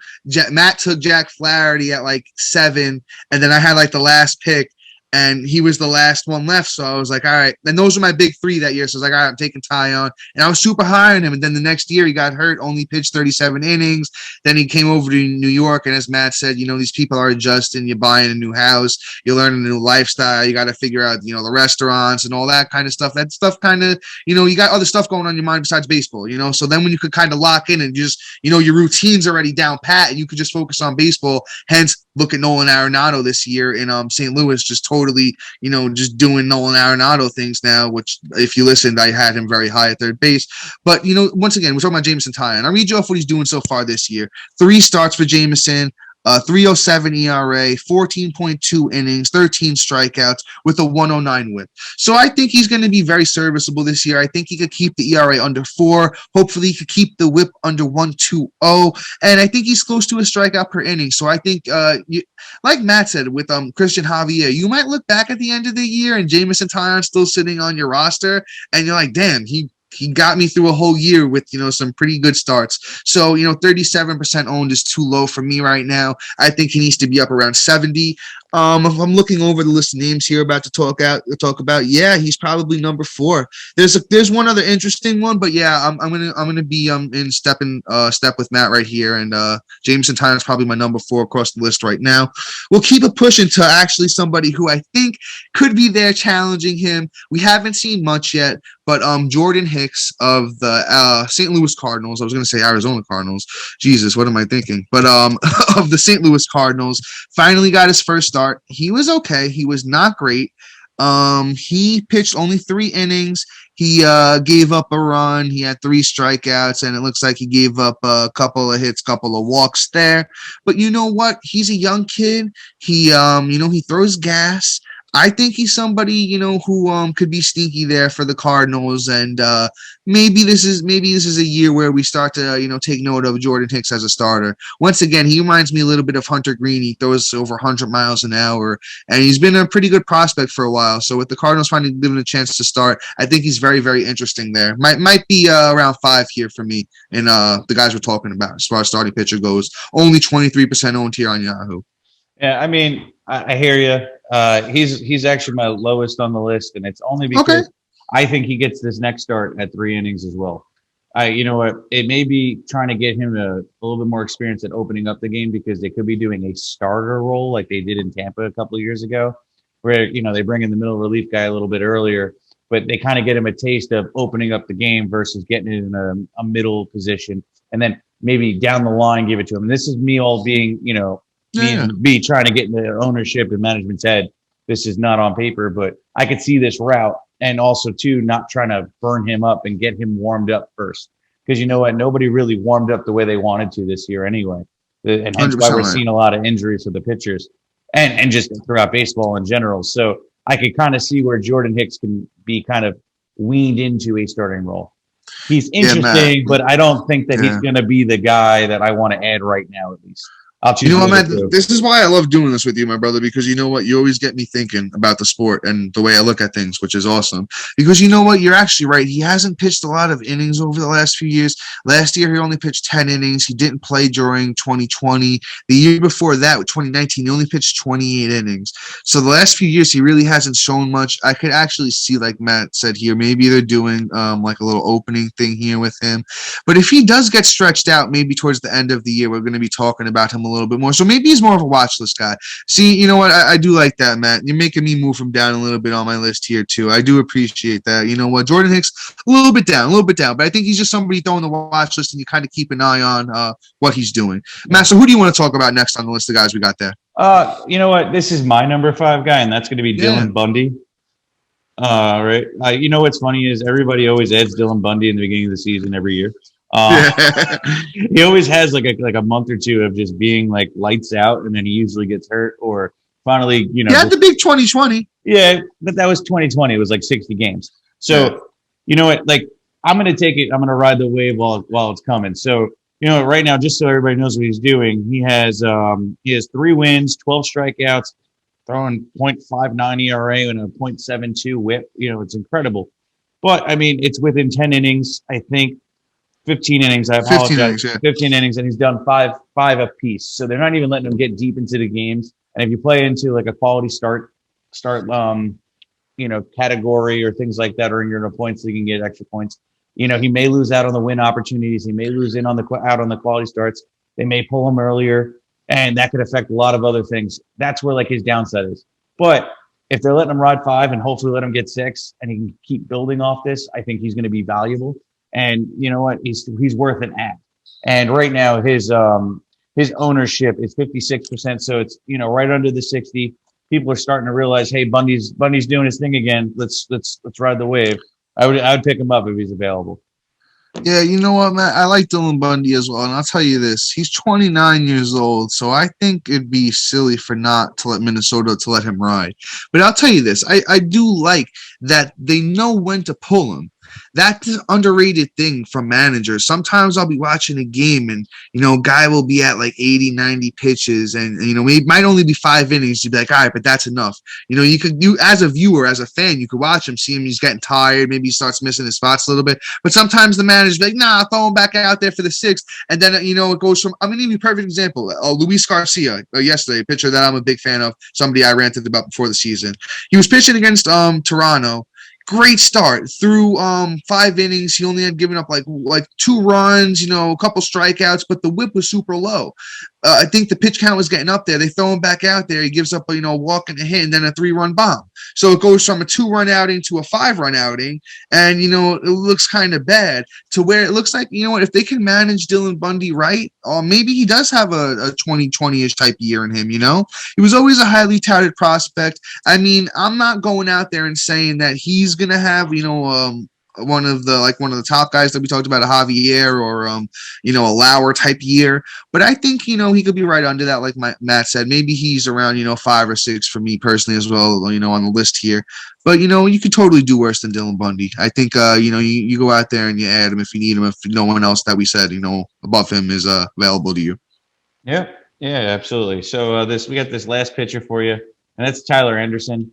Speaker 1: Matt took Jack Flaherty at like 7, and then I had like the last pick, and he was the last one left. So I was like, all right. And those were my big 3 that year. So I was like, all right, I'm taking Taillon. And I was super high on him. And then the next year he got hurt, only pitched 37 innings. Then he came over to New York. And as Matt said, these people are adjusting. You're buying a new house. You're learning a new lifestyle. You got to figure out, the restaurants and all that kind of stuff. That stuff kind of, you got other stuff going on in your mind besides baseball, So then when you could kind of lock in and just, your routine's already down pat and you could just focus on baseball. Hence, look at Nolan Arenado this year in St. Louis, just totally, just doing Nolan Arenado things now, which if you listened, I had him very high at third base. But, once again, we're talking about Jameson Taillon. I'll read you off what he's doing so far this year. 3 starts for Jameson, 3.07 ERA, 14.2 innings, 13 strikeouts with a 1.09 WHIP. So I think he's going to be very serviceable this year. I think he could keep the ERA under 4. Hopefully he could keep the WHIP under 1.20. And I think he's close to a strikeout per inning. So I think, like Matt said, with Christian Javier, you might look back at the end of the year and Jameson Taillon still sitting on your roster, and you're like, damn, he got me through a whole year with, some pretty good starts. So, 37% owned is too low for me right now. I think he needs to be up around 70. If I'm looking over the list of names here about to talk about, yeah, he's probably number 4. There's one other interesting one, but yeah, I'm gonna be in step with Matt right here, and Jameson Taillon is probably my number 4 across the list right now. We'll keep it pushing to actually somebody who I think could be there challenging him. We haven't seen much yet, but Jordan Hicks of the St. Louis Cardinals. I was going to say Arizona Cardinals. Jesus, what am I thinking? But of the St. Louis Cardinals, finally got his first start. He was okay. He was not great. He pitched only 3 innings. He gave up a run. He had 3 strikeouts, and it looks like he gave up a couple of hits, couple of walks there. But you know what? He's a young kid. He, he throws gas. I think he's somebody, who could be sneaky there for the Cardinals, and maybe this is a year where we start to, take note of Jordan Hicks as a starter. Once again, he reminds me a little bit of Hunter Green. He throws over 100 miles an hour, and he's been a pretty good prospect for a while. So with the Cardinals finally giving a chance to start, I think he's very, very interesting there. Might be around 5 here for me, and the guys we're talking about as far as starting pitcher goes. Only 23% owned here on Yahoo.
Speaker 2: Yeah, I mean, I hear you. He's actually my lowest on the list, and it's only because I think he gets this next start at 3 innings as well. You know what? It may be trying to get him a little bit more experience at opening up the game, because they could be doing a starter role like they did in Tampa a couple of years ago, where they bring in the middle relief guy a little bit earlier, but they kind of get him a taste of opening up the game versus getting it in a middle position, and then maybe down the line give it to him. And this is me all being me trying to get into ownership and management's head. This is not on paper, but I could see this route, and also too not trying to burn him up and get him warmed up first, because you know what, nobody really warmed up the way they wanted to this year anyway, and hence why we're seeing a lot of injuries for the pitchers and just throughout baseball in general. So I could kind of see where Jordan Hicks can be kind of weaned into a starting role. He's interesting, but I don't think that he's going to be the guy that I want to add right now, at least.
Speaker 1: Man, this is why I love doing this with you, my brother, because you know what? You always get me thinking about the sport and the way I look at things, which is awesome. Because you know what? You're actually right. He hasn't pitched a lot of innings over the last few years. Last year, he only pitched 10 innings. He didn't play during 2020. The year before that, with 2019, he only pitched 28 innings. So the last few years, he really hasn't shown much. I could actually see, like Matt said here, maybe they're doing like a little opening thing here with him. But if he does get stretched out, maybe towards the end of the year, we're going to be talking about him a little bit more. So maybe he's more of a watch list guy. See, you know what? I do like that, Matt. You're making me move from down a little bit on my list here too. I do appreciate that. You know what? Jordan Hicks, a little bit down, but I think he's just somebody throwing the watch list, and you kind of keep an eye on what he's doing. Matt, so who do you want to talk about next on the list of guys we got there?
Speaker 2: You know what? This is my number 5 guy, and that's going to be Dylan Bundy. Right. You know what's funny is everybody always adds Dylan Bundy in the beginning of the season every year. He always has like a month or two of just being like lights out, and then he usually gets hurt or finally, you know.
Speaker 1: He had the big 2020.
Speaker 2: Yeah, but that was 2020. It was like 60 games. So, you know what? Like, I'm going to take it. I'm going to ride the wave while it's coming. So, you know, right now, just so everybody knows what he's doing, he has 3 wins, 12 strikeouts, throwing .59 ERA and a .72 WHIP. You know, it's incredible. But I mean, it's within 10 innings. I think 15 innings. I apologize.
Speaker 1: 15 innings, yeah.
Speaker 2: 15 innings, and he's done five apiece. So they're not even letting him get deep into the games. And if you play into like a quality start, you know, category or things like that, or you're in a points league and get extra points. You know, he may lose out on the win opportunities. He may lose out on the quality starts. They may pull him earlier, and that could affect a lot of other things. That's where like his downside is. But if they're letting him ride 5 and hopefully let him get 6, and he can keep building off this, I think he's going to be valuable. And you know what? He's worth an add. And right now his ownership is 56%, so it's, you know, right under the 60. People are starting to realize, hey, Bundy's doing his thing again. Let's ride the wave. I would pick him up if he's available.
Speaker 1: Yeah, you know what, Matt? I like Dylan Bundy as well, and I'll tell you this: he's 29 years old, so I think it'd be silly for not to let Minnesota to let him ride. But I'll tell you this: I do like that they know when to pull him. That's an underrated thing from managers. Sometimes I'll be watching a game and, you know, a guy will be at like 80, 90 pitches and, you know, it might only be 5 innings. You'd be like, all right, but that's enough. You know, you as a viewer, as a fan, you could watch him, see him, he's getting tired. Maybe he starts missing his spots a little bit. But sometimes the manager's like, nah, throw him back out there for the 6th. And then, you know, it goes from, I'm going to give you a perfect example. Luis Garcia, yesterday, a pitcher that I'm a big fan of, somebody I ranted about before the season. He was pitching against Toronto. Great start through 5 innings. He only had given up like 2 runs, you know, a couple strikeouts, but the whip was super low. I think the pitch count was getting up there. They throw him back out there. He gives up a, you know, walk and a hit and then a 3-run bomb. So it goes from a 2-run outing to a 5-run outing. And, you know, it looks kind of bad to where it looks like, you know what, if they can manage Dylan Bundy right, maybe he does have a 2020-ish type year in him, you know? He was always a highly touted prospect. I mean, I'm not going out there and saying that he's going to have, you know, one of the top guys that we talked about, a Javier or you know, a Lauer type year, but I think, you know, he could be right under that, like Matt said. Maybe he's around, you know, 5 or 6 for me personally as well, you know, on the list here. But you know, you could totally do worse than Dylan Bundy. I think you know, you go out there and you add him if you need him, if no one else that we said, you know, above him is available to you.
Speaker 2: Yeah, absolutely. So we got this last pitcher for you, and that's Tyler Anderson.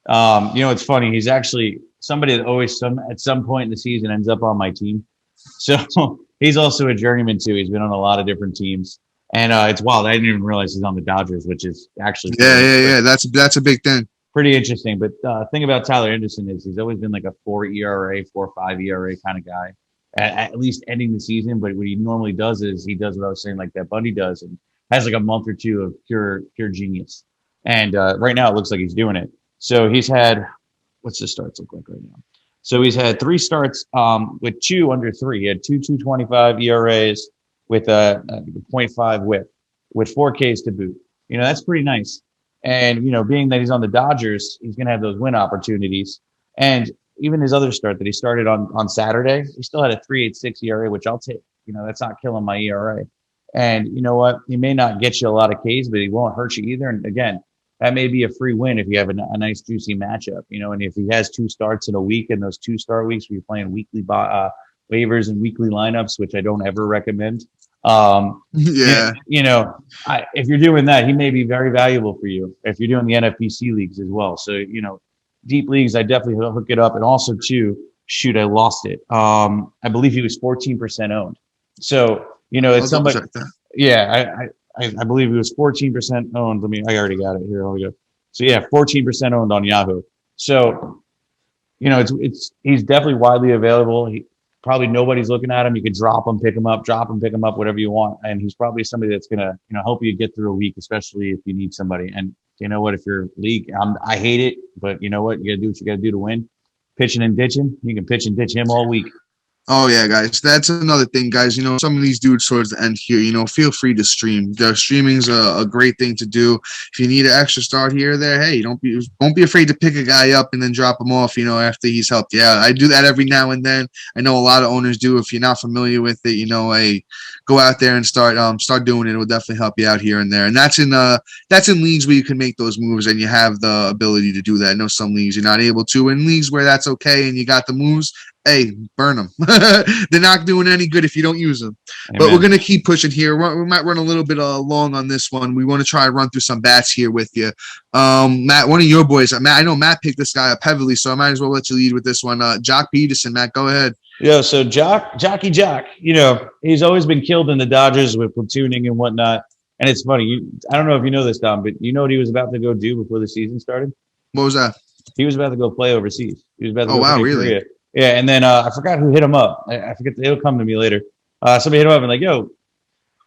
Speaker 2: You know, it's funny, he's actually somebody that always at some point in the season ends up on my team. So he's also a journeyman too. He's been on a lot of different teams, and it's wild. I didn't even realize he's on the Dodgers, which is actually
Speaker 1: yeah. That's a big thing.
Speaker 2: Pretty interesting. But thing about Tyler Anderson is he's always been like a 4 ERA, 4.5 ERA kind of guy, at least ending the season. But what he normally does is he does what I was saying, like that Bundy does, and has like a month or two of pure genius. And right now it looks like he's doing it. So he's had, what's the starts look like right now? So he's had 3 starts with 2 under 3. He had 2.25 ERAs with a 0.5 WHIP with 4 Ks to boot. You know, that's pretty nice. And, you know, being that he's on the Dodgers, he's going to have those win opportunities. And even his other start that he started on Saturday, he still had a 3.86 ERA, which I'll take. You know, that's not killing my ERA. And you know what? He may not get you a lot of Ks, but he won't hurt you either. And again, that may be a free win if you have a nice juicy matchup, you know, and if he has 2 starts in a week, and those 2 start weeks where you're playing weekly waivers and weekly lineups, which I don't ever recommend.
Speaker 1: Yeah.
Speaker 2: You know, if you're doing that, he may be very valuable for you if you're doing the NFBC leagues as well. So, you know, deep leagues, I definitely hook it up. And also too, shoot, I lost it. I believe he was 14% owned. So, you know, it's somebody, yeah, I believe he was 14% owned. I already got it here. Here we go. So yeah, 14% owned on Yahoo. So, you know, he's definitely widely available. probably nobody's looking at him. You could drop him, pick him up, whatever you want. And he's probably somebody that's gonna, help you get through a week, especially if you need somebody. And you know what? If you're league, I hate it, but you know what? You gotta do what you gotta do to win. Pitching and ditching. You can pitch and ditch him all week.
Speaker 1: Oh yeah, guys. That's another thing, guys. Some of these dudes towards the end here, feel free to stream. The streaming's a great thing to do. If you need an extra start here or there, hey, don't be afraid to pick a guy up and then drop him off, after he's helped you out. I do that every now and then. I know a lot of owners do. If you're not familiar with it, hey, go out there and start doing it. It will definitely help you out here and there. And that's in leagues where you can make those moves and you have the ability to do that. I know some leagues you're not able to. In leagues where that's okay and you got the moves, hey, burn them. They're not doing any good if you don't use them. Amen. But we're going to keep pushing here. We might run a little bit long on this one. We want to try and run through some bats here with you. Matt, one of your boys, Matt, I know Matt picked this guy up heavily, so I might as well let you lead with this one. Jock Peterson, Matt, go ahead.
Speaker 2: Yeah, so Jockey Jock, he's always been killed in the Dodgers with platooning and whatnot. And it's funny. I don't know if you know this, Dom, but you know what he was about to go do before the season started?
Speaker 1: What was that?
Speaker 2: He was about to go play overseas. He was about to
Speaker 1: go
Speaker 2: play
Speaker 1: really?
Speaker 2: Korea. Yeah, and then I forgot who hit him up. I forget. It'll come to me later. Somebody hit him up and like, yo,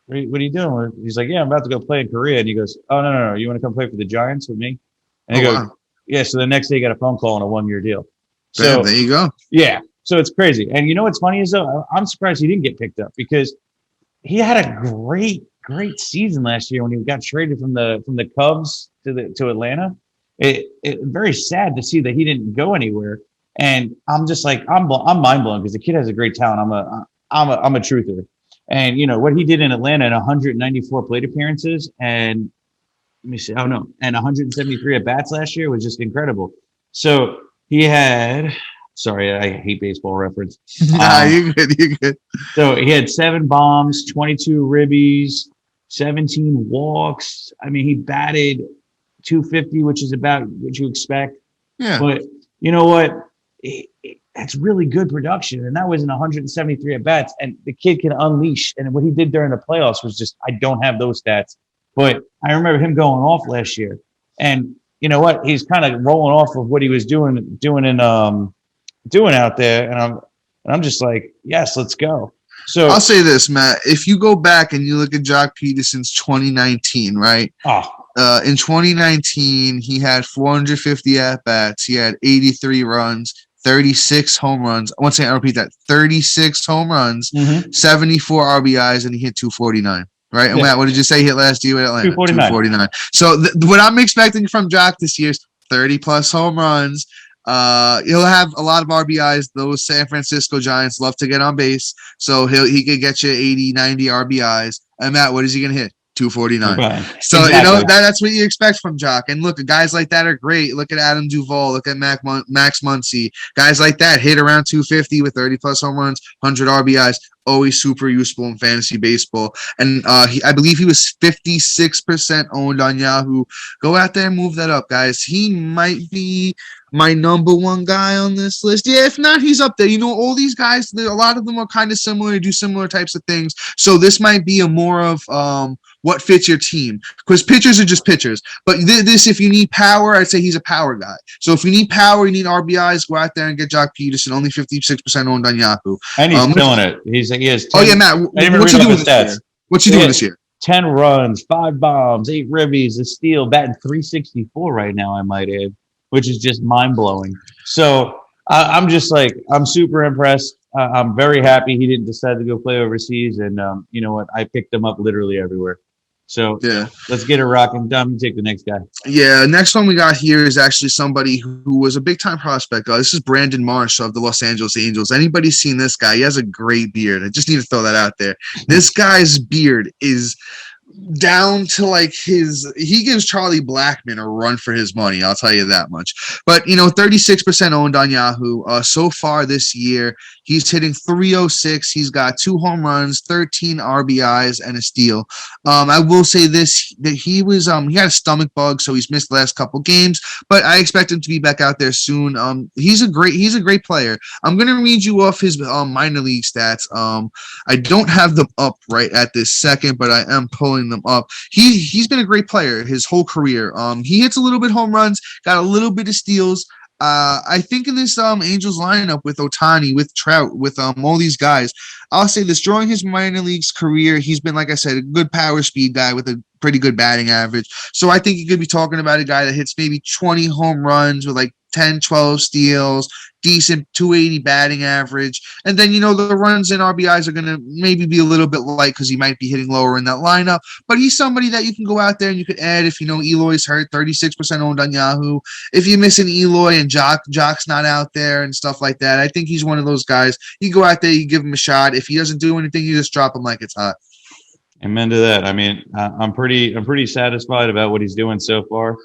Speaker 2: what are you doing? He's like, yeah, I'm about to go play in Korea. And he goes, oh, no. You want to come play for the Giants with me? And he goes, wow. Yeah. So the next day he got a phone call on a 1-year deal. So
Speaker 1: there you go.
Speaker 2: Yeah. So it's crazy. And what's funny is, though, I'm surprised he didn't get picked up because he had a great season last year when he got traded from the Cubs to Atlanta. It very sad to see that he didn't go anywhere. And I'm just like, I'm mind blown because the kid has a great talent. I'm a truther. And what he did in Atlanta in 194 plate appearances and let me see, and 173 at bats last year was just incredible. So he had, sorry, I hate baseball reference.
Speaker 1: Nah, you're good.
Speaker 2: So he had 7 bombs, 22 ribbies, 17 walks. I mean, he batted .250, which is about what you expect.
Speaker 1: Yeah.
Speaker 2: But you know what? That's really good production, and that was in 173 at bats. And the kid can unleash. And what he did during the playoffs was just, I don't have those stats, but I remember him going off last year. And you know what? He's kind of rolling off of what he was doing out there. And I'm just like, yes, let's go. So
Speaker 1: I'll say this, Matt. If you go back and you look at Jock Peterson's 2019, right? In 2019, he had 450 at bats. He had 83 runs. 36 home runs. Once again, I'll repeat that. 36 home runs, 74 RBIs, and he hit 249. Right? And Matt, what did you say he hit last year with Atlanta? 249. So what I'm expecting from Jock this year is 30-plus home runs. He'll have a lot of RBIs. Those San Francisco Giants love to get on base. So he could get you 80, 90 RBIs. And Matt, what is he going to hit? 249. So, exactly. That's what you expect from Jock. And look, guys like that are great. Look at Adam Duvall. Look at Max Muncy. Guys like that hit around 250 with 30-plus home runs, 100 RBIs. Always super useful in fantasy baseball. And I believe he was 56% owned on Yahoo. Go out there and move that up, guys. He might be my number one guy on this list. Yeah, if not, he's up there. All these guys, a lot of them are kind of similar, do similar types of things. So this might be a more of what fits your team, because pitchers are just pitchers. But this, if you need power, I'd say he's a power guy. So if you need power, you need RBIs, go out there and get Jock Peterson, only 56% owned on Yahoo.
Speaker 2: And he's killing it. He has 10,
Speaker 1: oh yeah, Matt, what's he doing this year? What's he doing this year?
Speaker 2: 10 runs, 5 bombs, 8 ribbies, a steal, batting .364 right now, I might add, which is just mind-blowing. So I'm just like, I'm super impressed. I'm very happy he didn't decide to go play overseas. And you know what? I picked him up literally everywhere. So yeah, let's get it rocking. Dom, you take the next guy.
Speaker 1: Yeah, next one we got here is actually somebody who was a big-time prospect. This is Brandon Marsh of the Los Angeles Angels. Anybody seen this guy? He has a great beard. I just need to throw that out there. This guy's beard is down to like he gives Charlie Blackmon a run for his money. I'll tell you that much. But 36% owned on Yahoo. So far this year, he's hitting .306. He's got 2 home runs, 13 RBIs, and a steal. I will say this, that he was he had a stomach bug, so he's missed the last couple games, but I expect him to be back out there soon. He's a great player. I'm gonna read you off his minor league stats. I don't have them up right at this second, but I am pulling them up. He's been a great player his whole career. He hits a little bit home runs, got a little bit of steals. I think in this Angels lineup with Ohtani, with Trout, with all these guys, I'll say this: during his minor leagues career, he's been, like I said, a good power speed guy with a pretty good batting average. So I think you could be talking about a guy that hits maybe 20 home runs with like 10, 12 steals, decent 280 batting average. And then, the runs and RBIs are going to maybe be a little bit light because he might be hitting lower in that lineup. But he's somebody that you can go out there and you could add if, Eloy's hurt, 36% owned on Yahoo. If you're missing Eloy and Jock's not out there and stuff like that, I think he's one of those guys. You go out there, you give him a shot. If he doesn't do anything, you just drop him like it's hot.
Speaker 2: Amen to that. I mean, I'm pretty satisfied about what he's doing so far.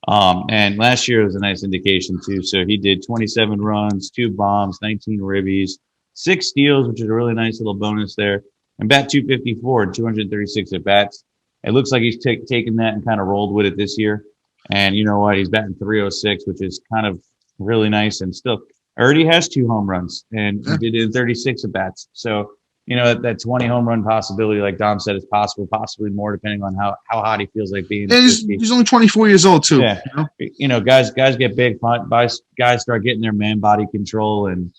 Speaker 2: And last year was a nice indication too. So he did 27 runs, 2 bombs, 19 ribbies, 6 steals, which is a really nice little bonus there, and bat 254 and 236 at bats. It looks like he's taken that and kind of rolled with it this year. And you know what? He's batting 306, which is kind of really nice. And still already has 2 home runs, and he did it in 36 at bats. So that 20 home run possibility, like Dom said, is possible, possibly more, depending on how hot he feels like being.
Speaker 1: Yeah, he's only 24 years old too.
Speaker 2: Yeah, guys get big. Guys start getting their man body control, and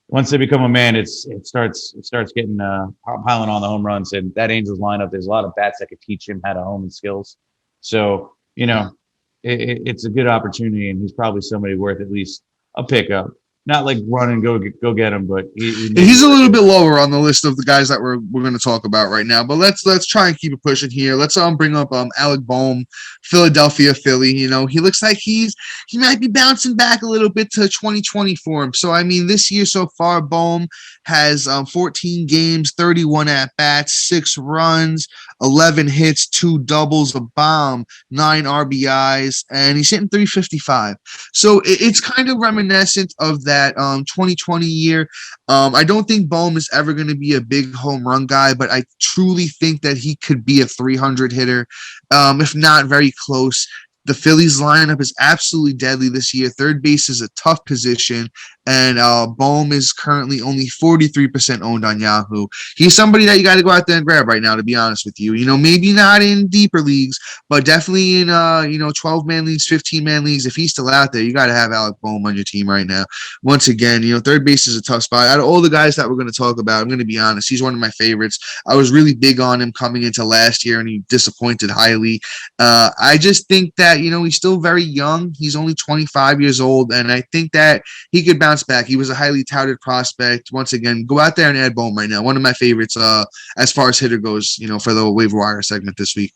Speaker 2: once they become a man, it starts getting piling on the home runs. And that Angels lineup, there's a lot of bats that could teach him how to hone and skills. So it's a good opportunity, and he's probably somebody worth at least a pickup. Not like run and go get him, but
Speaker 1: he's a little bit lower on the list of the guys that we're going to talk about right now. But let's try and keep it pushing here. Let's bring up Alec Bohm, Philadelphia Philly. He looks like he might be bouncing back a little bit to 2020 form. So I mean, this year so far, Bohm has 14 games, 31 at bats, 6 runs, 11 hits, 2 doubles, a bomb, 9 RBIs, and he's hitting 355. So it's kind of reminiscent of that 2020 year. I don't think Bohm is ever going to be a big home run guy, but I truly think that he could be a 300 hitter, if not very close. The Phillies lineup is absolutely deadly this year. Third base is a tough position, and Bohm is currently only 43% owned on Yahoo. He's somebody that you got to go out there and grab right now, to be honest with you. Maybe not in deeper leagues, but definitely in 12-man leagues, 15-man leagues. If he's still out there, you got to have Alec Bohm on your team right now. Once again, third base is a tough spot. Out of all the guys that we're going to talk about, I'm going to be honest, he's one of my favorites. I was really big on him coming into last year, and he disappointed highly. I just think that he's still very young. He's only 25 years old, and I think that he could bounce back. He was a highly touted prospect. Once again, go out there and add Bohm right now. One of my favorites as far as hitter goes, for the waiver wire segment this week.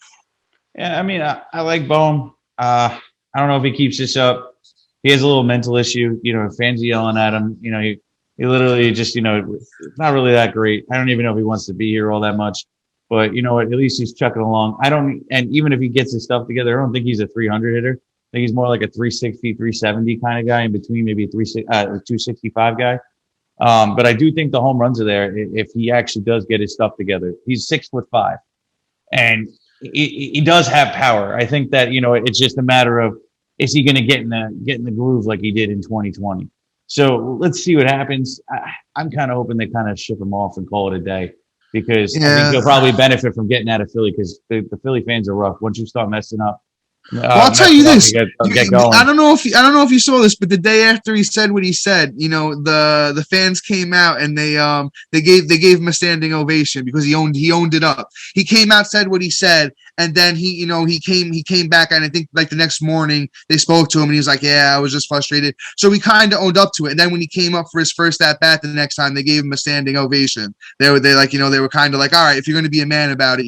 Speaker 2: Yeah, I mean, I like Bohm. I don't know if he keeps this up. He has a little mental issue. Fans are yelling at him. He literally just, not really that great. I don't even know if he wants to be here all that much. But you know what? At least he's chucking along. And even if he gets his stuff together, I don't think he's a 300 hitter. I think he's more like a 360, 370 kind of guy, in between maybe a 265 guy. But I do think the home runs are there if he actually does get his stuff together. He's 6'5", and he does have power. I think that it's just a matter of, is he going to get in the groove like he did in 2020? So let's see what happens. I'm kind of hoping they kind of ship him off and call it a day. Because I think he'll probably benefit from getting out of Philly, because the Philly fans are rough. Once you start messing up,
Speaker 1: I'll tell you this:
Speaker 2: get going.
Speaker 1: I don't know if you saw this, but the day after he said what he said, the fans came out and they gave him a standing ovation because he owned it up. He came out, said what he said, and then he came back, and I think like the next morning they spoke to him and he was like, "Yeah, I was just frustrated." So he kind of owned up to it. And then when he came up for his first at bat the next time, they gave him a standing ovation. They were kind of like, "All right, if you're going to be a man about it,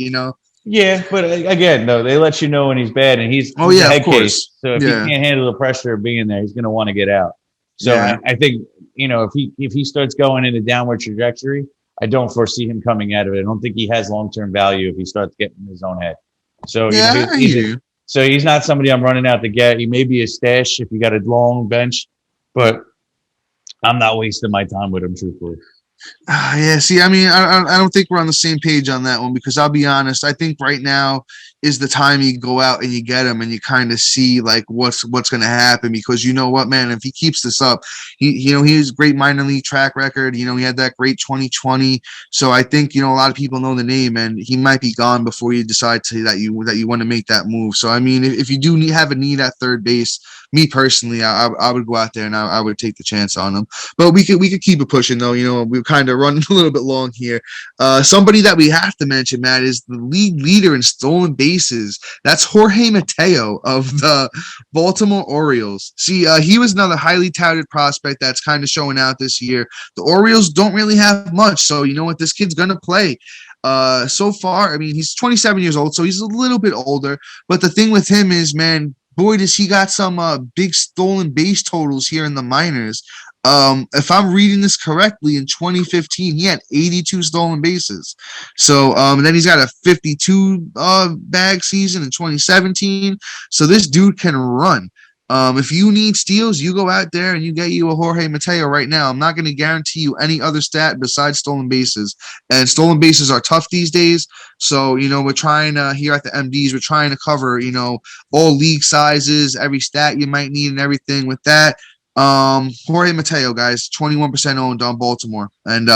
Speaker 2: Yeah, but again, though, they let you know when he's bad, and he's a head case. So if he can't handle the pressure of being there, he's going to want to get out. So I think if he starts going in a downward trajectory, I don't foresee him coming out of it. I don't think he has long-term value if he starts getting in his own head. So he's not somebody I'm running out to get. He may be a stash if you got a long bench, but I'm not wasting my time with him, truthfully.
Speaker 1: Yeah, see, I mean, I don't think we're on the same page on that one because I'll be honest. I think right now is the time you go out and you get him and you kind of see like what's going to happen because you know what, man, if he keeps this up, he has a great minor league track record. He had that great 2020. So I think a lot of people know the name and he might be gone before you decide that you want to make that move. So I mean, if you do have a need at third base, me personally, I would go out there and I would take the chance on him. But we could keep it pushing though. We're kind of running a little bit long here. Somebody that we have to mention, Matt, is the league leader in stolen bases. That's Jorge Mateo of the Baltimore Orioles. See, he was another highly touted prospect that's kind of showing out this year. The Orioles don't really have much, so you know what? This kid's gonna play. So far, I mean, he's 27 years old, so he's a little bit older. But the thing with him is, man, boy, does he got some big stolen base totals here in the minors. If I'm reading this correctly, in 2015, he had 82 stolen bases. So then he's got a 52 bag season in 2017. So this dude can run. If you need steals, you go out there and you get you a Jorge Mateo right now. I'm not going to guarantee you any other stat besides stolen bases. And stolen bases are tough these days. So, we're trying to, here at the MDs, we're trying to cover, all league sizes, every stat you might need and everything with that. Jorge Mateo, guys, 21% owned on Baltimore. And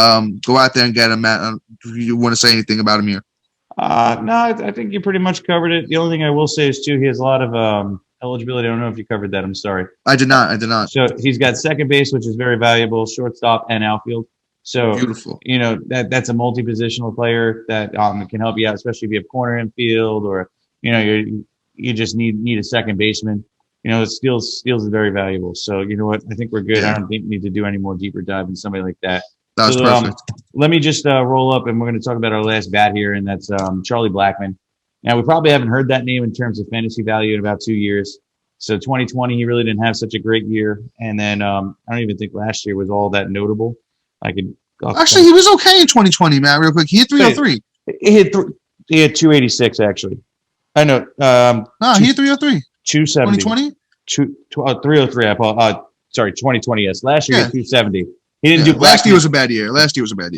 Speaker 1: go out there and get him, Matt. Do you want to say anything about him here?
Speaker 2: No, I think you pretty much covered it. The only thing I will say is, too, he has a lot of eligibility. I don't know if you covered that. I'm sorry.
Speaker 1: I did not.
Speaker 2: So he's got second base, which is very valuable, shortstop, and outfield. So,
Speaker 1: beautiful.
Speaker 2: That's a multi-positional player that can help you out, especially if you have corner infield or, you just need a second baseman. Steals is very valuable. So, you know what? I think we're good.
Speaker 1: Yeah.
Speaker 2: I don't think we need to do any more deeper dive in somebody like that.
Speaker 1: That was perfect.
Speaker 2: Let me just roll up, and we're going to talk about our last bat here, and that's Charlie Blackmon. Now, we probably haven't heard that name in terms of fantasy value in about 2 years. So 2020, he really didn't have such a great year. And then I don't even think last year was all that notable.
Speaker 1: Actually, he was okay in 2020, Matt, real quick. He hit 303.
Speaker 2: He had 286, actually. I know.
Speaker 1: He hit 303.
Speaker 2: 270.
Speaker 1: 2020?
Speaker 2: 303. Sorry, 2020, yes. Last year, he had 270. He didn't do Blackmon.
Speaker 1: Last year was a bad year.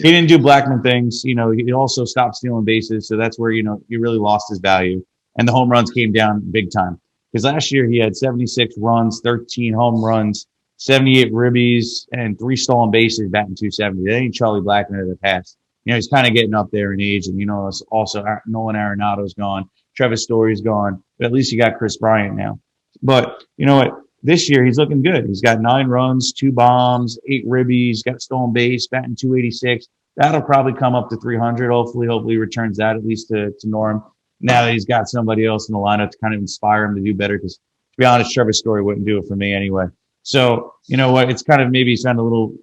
Speaker 1: He
Speaker 2: didn't do Blackmon things. He also stopped stealing bases. So that's where, he really lost his value. And the home runs came down big time. Because last year he had 76 runs, 13 home runs, 78 ribbies, and 3 stolen bases batting 270. That ain't Charlie Blackmon of the past. He's kind of getting up there in age. And, also Nolan Arenado's gone. Trevor Story's gone. But at least you got Chris Bryant now. But you know what? This year, he's looking good. He's got 9 runs, 2 bombs, 8 ribbies, got a stolen base, batting 286. That'll probably come up to 300. Hopefully he returns that at least to norm. Now that he's got somebody else in the lineup to kind of inspire him to do better. Because to be honest, Trevor Story wouldn't do it for me anyway. So you know what? It's kind of maybe he's found a little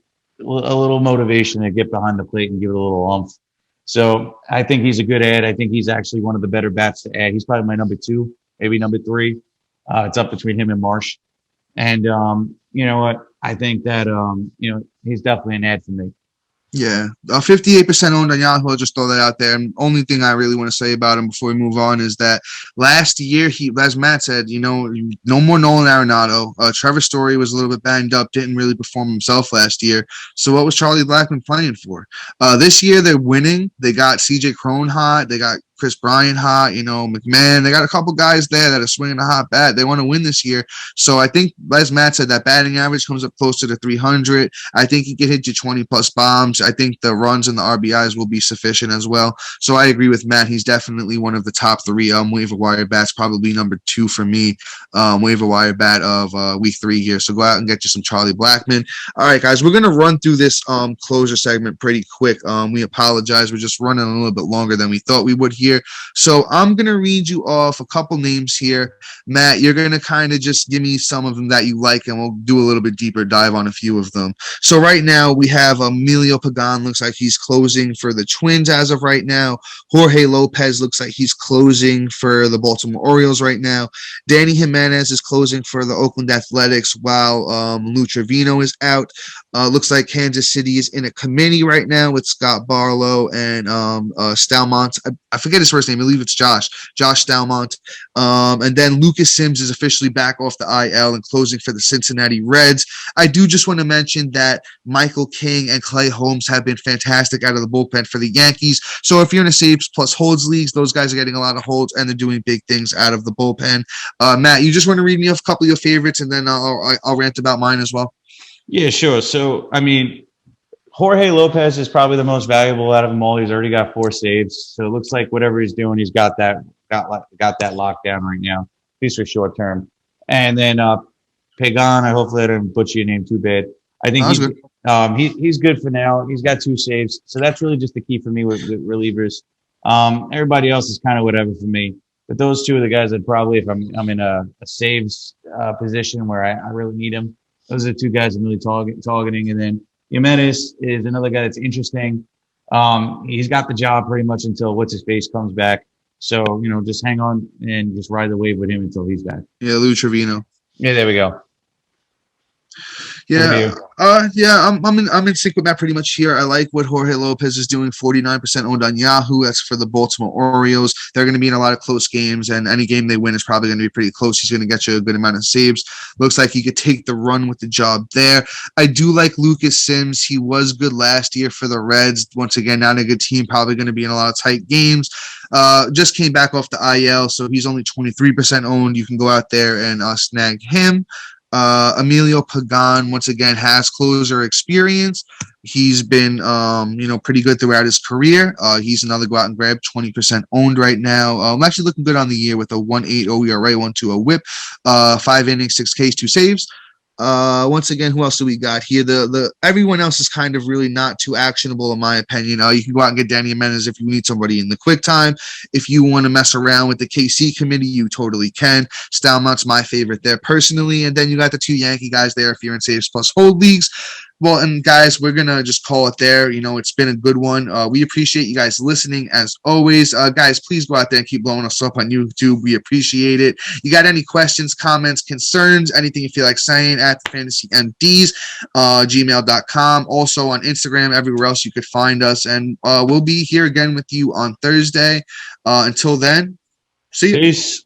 Speaker 2: motivation to get behind the plate and give it a little oomph. So I think he's a good add. I think he's actually one of the better bats to add. He's probably my number 2, maybe number 3. It's up between him and Marsh. And, you know what? I think that, he's definitely an ad for me.
Speaker 1: Yeah, 58% owned on Yahoo. I'll just throw that out there. And only thing I really want to say about him before we move on is that last year, as Matt said, no more Nolan Arenado. Trevor Story was a little bit banged up, didn't really perform himself last year. So what was Charlie Blackmon playing for? This year they're winning. They got CJ Cron hot. They got Chris Bryant hot, McMahon. They got a couple guys there that are swinging a hot bat. They want to win this year. So I think, as Matt said, that batting average comes up closer to 300. I think he can hit you 20-plus bombs. I think the runs and the RBIs will be sufficient as well. So I agree with Matt. He's definitely one of the top 3 waiver wire bats, probably number 2 for me, waiver wire bat of week 3 here. So go out and get you some Charlie Blackmon. All right, guys, we're going to run through this closer segment pretty quick. We apologize. We're just running a little bit longer than we thought we would here. So I'm going to read you off a couple names here. Matt, you're going to kind of just give me some of them that you like, and we'll do a little bit deeper dive on a few of them. So right now we have Emilio Pagan. Looks like he's closing for the Twins as of right now. Jorge Lopez looks like he's closing for the Baltimore Orioles right now. Danny Jimenez is closing for the Oakland Athletics while Lou Trevino is out. Looks like Kansas City is in a committee right now with Scott Barlow and Stalmont. I forget forget his first name. I believe it's Josh Stalmont. And then Lucas Sims is officially back off the IL and closing for the Cincinnati Reds. I do just want to mention that Michael King and Clay Holmes have been fantastic out of the bullpen for the Yankees. So if you're in a saves plus holds leagues, those guys are getting a lot of holds and they're doing big things out of the bullpen. Matt, you just want to read me off a couple of your favorites, and then I'll rant about mine as well.
Speaker 2: Yeah, sure. So, I mean, Jorge Lopez is probably the most valuable out of them all. He's already got 4 saves, so it looks like whatever he's doing, he's got that locked down right now, at least for short term. And then Pagan, hopefully I didn't butcher your name too bad. I think he's good for now. He's got 2 saves, so that's really just the key for me with relievers. Everybody else is kind of whatever for me, but those 2 are the guys that probably, if I'm in a saves position where I really need them, those are the 2 guys I'm really targeting. And then Jimenez is another guy that's interesting. He's got the job pretty much until what's-his-face comes back. So, just hang on and just ride the wave with him until he's back.
Speaker 1: Yeah, Lou Trevino.
Speaker 2: Yeah, there we go.
Speaker 1: Yeah, I'm in sync with that pretty much here. I like what Jorge Lopez is doing. 49% owned on Yahoo. That's for the Baltimore Orioles. They're going to be in a lot of close games, and any game they win is probably going to be pretty close. He's going to get you a good amount of saves. Looks like he could take the run with the job there. I do like Lucas Sims. He was good last year for the Reds. Once again, not a good team. Probably going to be in a lot of tight games. Just came back off the IL, so he's only 23% owned. You can go out there and snag him. Emilio Pagan, once again, has closer experience. He's been, pretty good throughout his career. He's another go out and grab, 20% owned right now. I'm actually looking good on the year with a 1.80 ERA, 1.20 WHIP, 5 innings, 6 Ks, 2 saves. Once again, who else do we got here? The everyone else is kind of really not too actionable in my opinion. You can go out and get Danny Jimenez if you need somebody in the quick time. If you want to mess around with the KC committee, you totally can. Stalmont's my favorite there personally, and then you got the 2 Yankee guys there if you're in saves plus hold leagues. Well, and guys, we're going to just call it there. It's been a good one. We appreciate you guys listening as always. Guys, please go out there and keep blowing us up on YouTube. We appreciate it. You got any questions, comments, concerns, anything you feel like saying at fantasymds, gmail.com. Also on Instagram, everywhere else you could find us. And we'll be here again with you on Thursday. Until then, see you.
Speaker 2: Peace.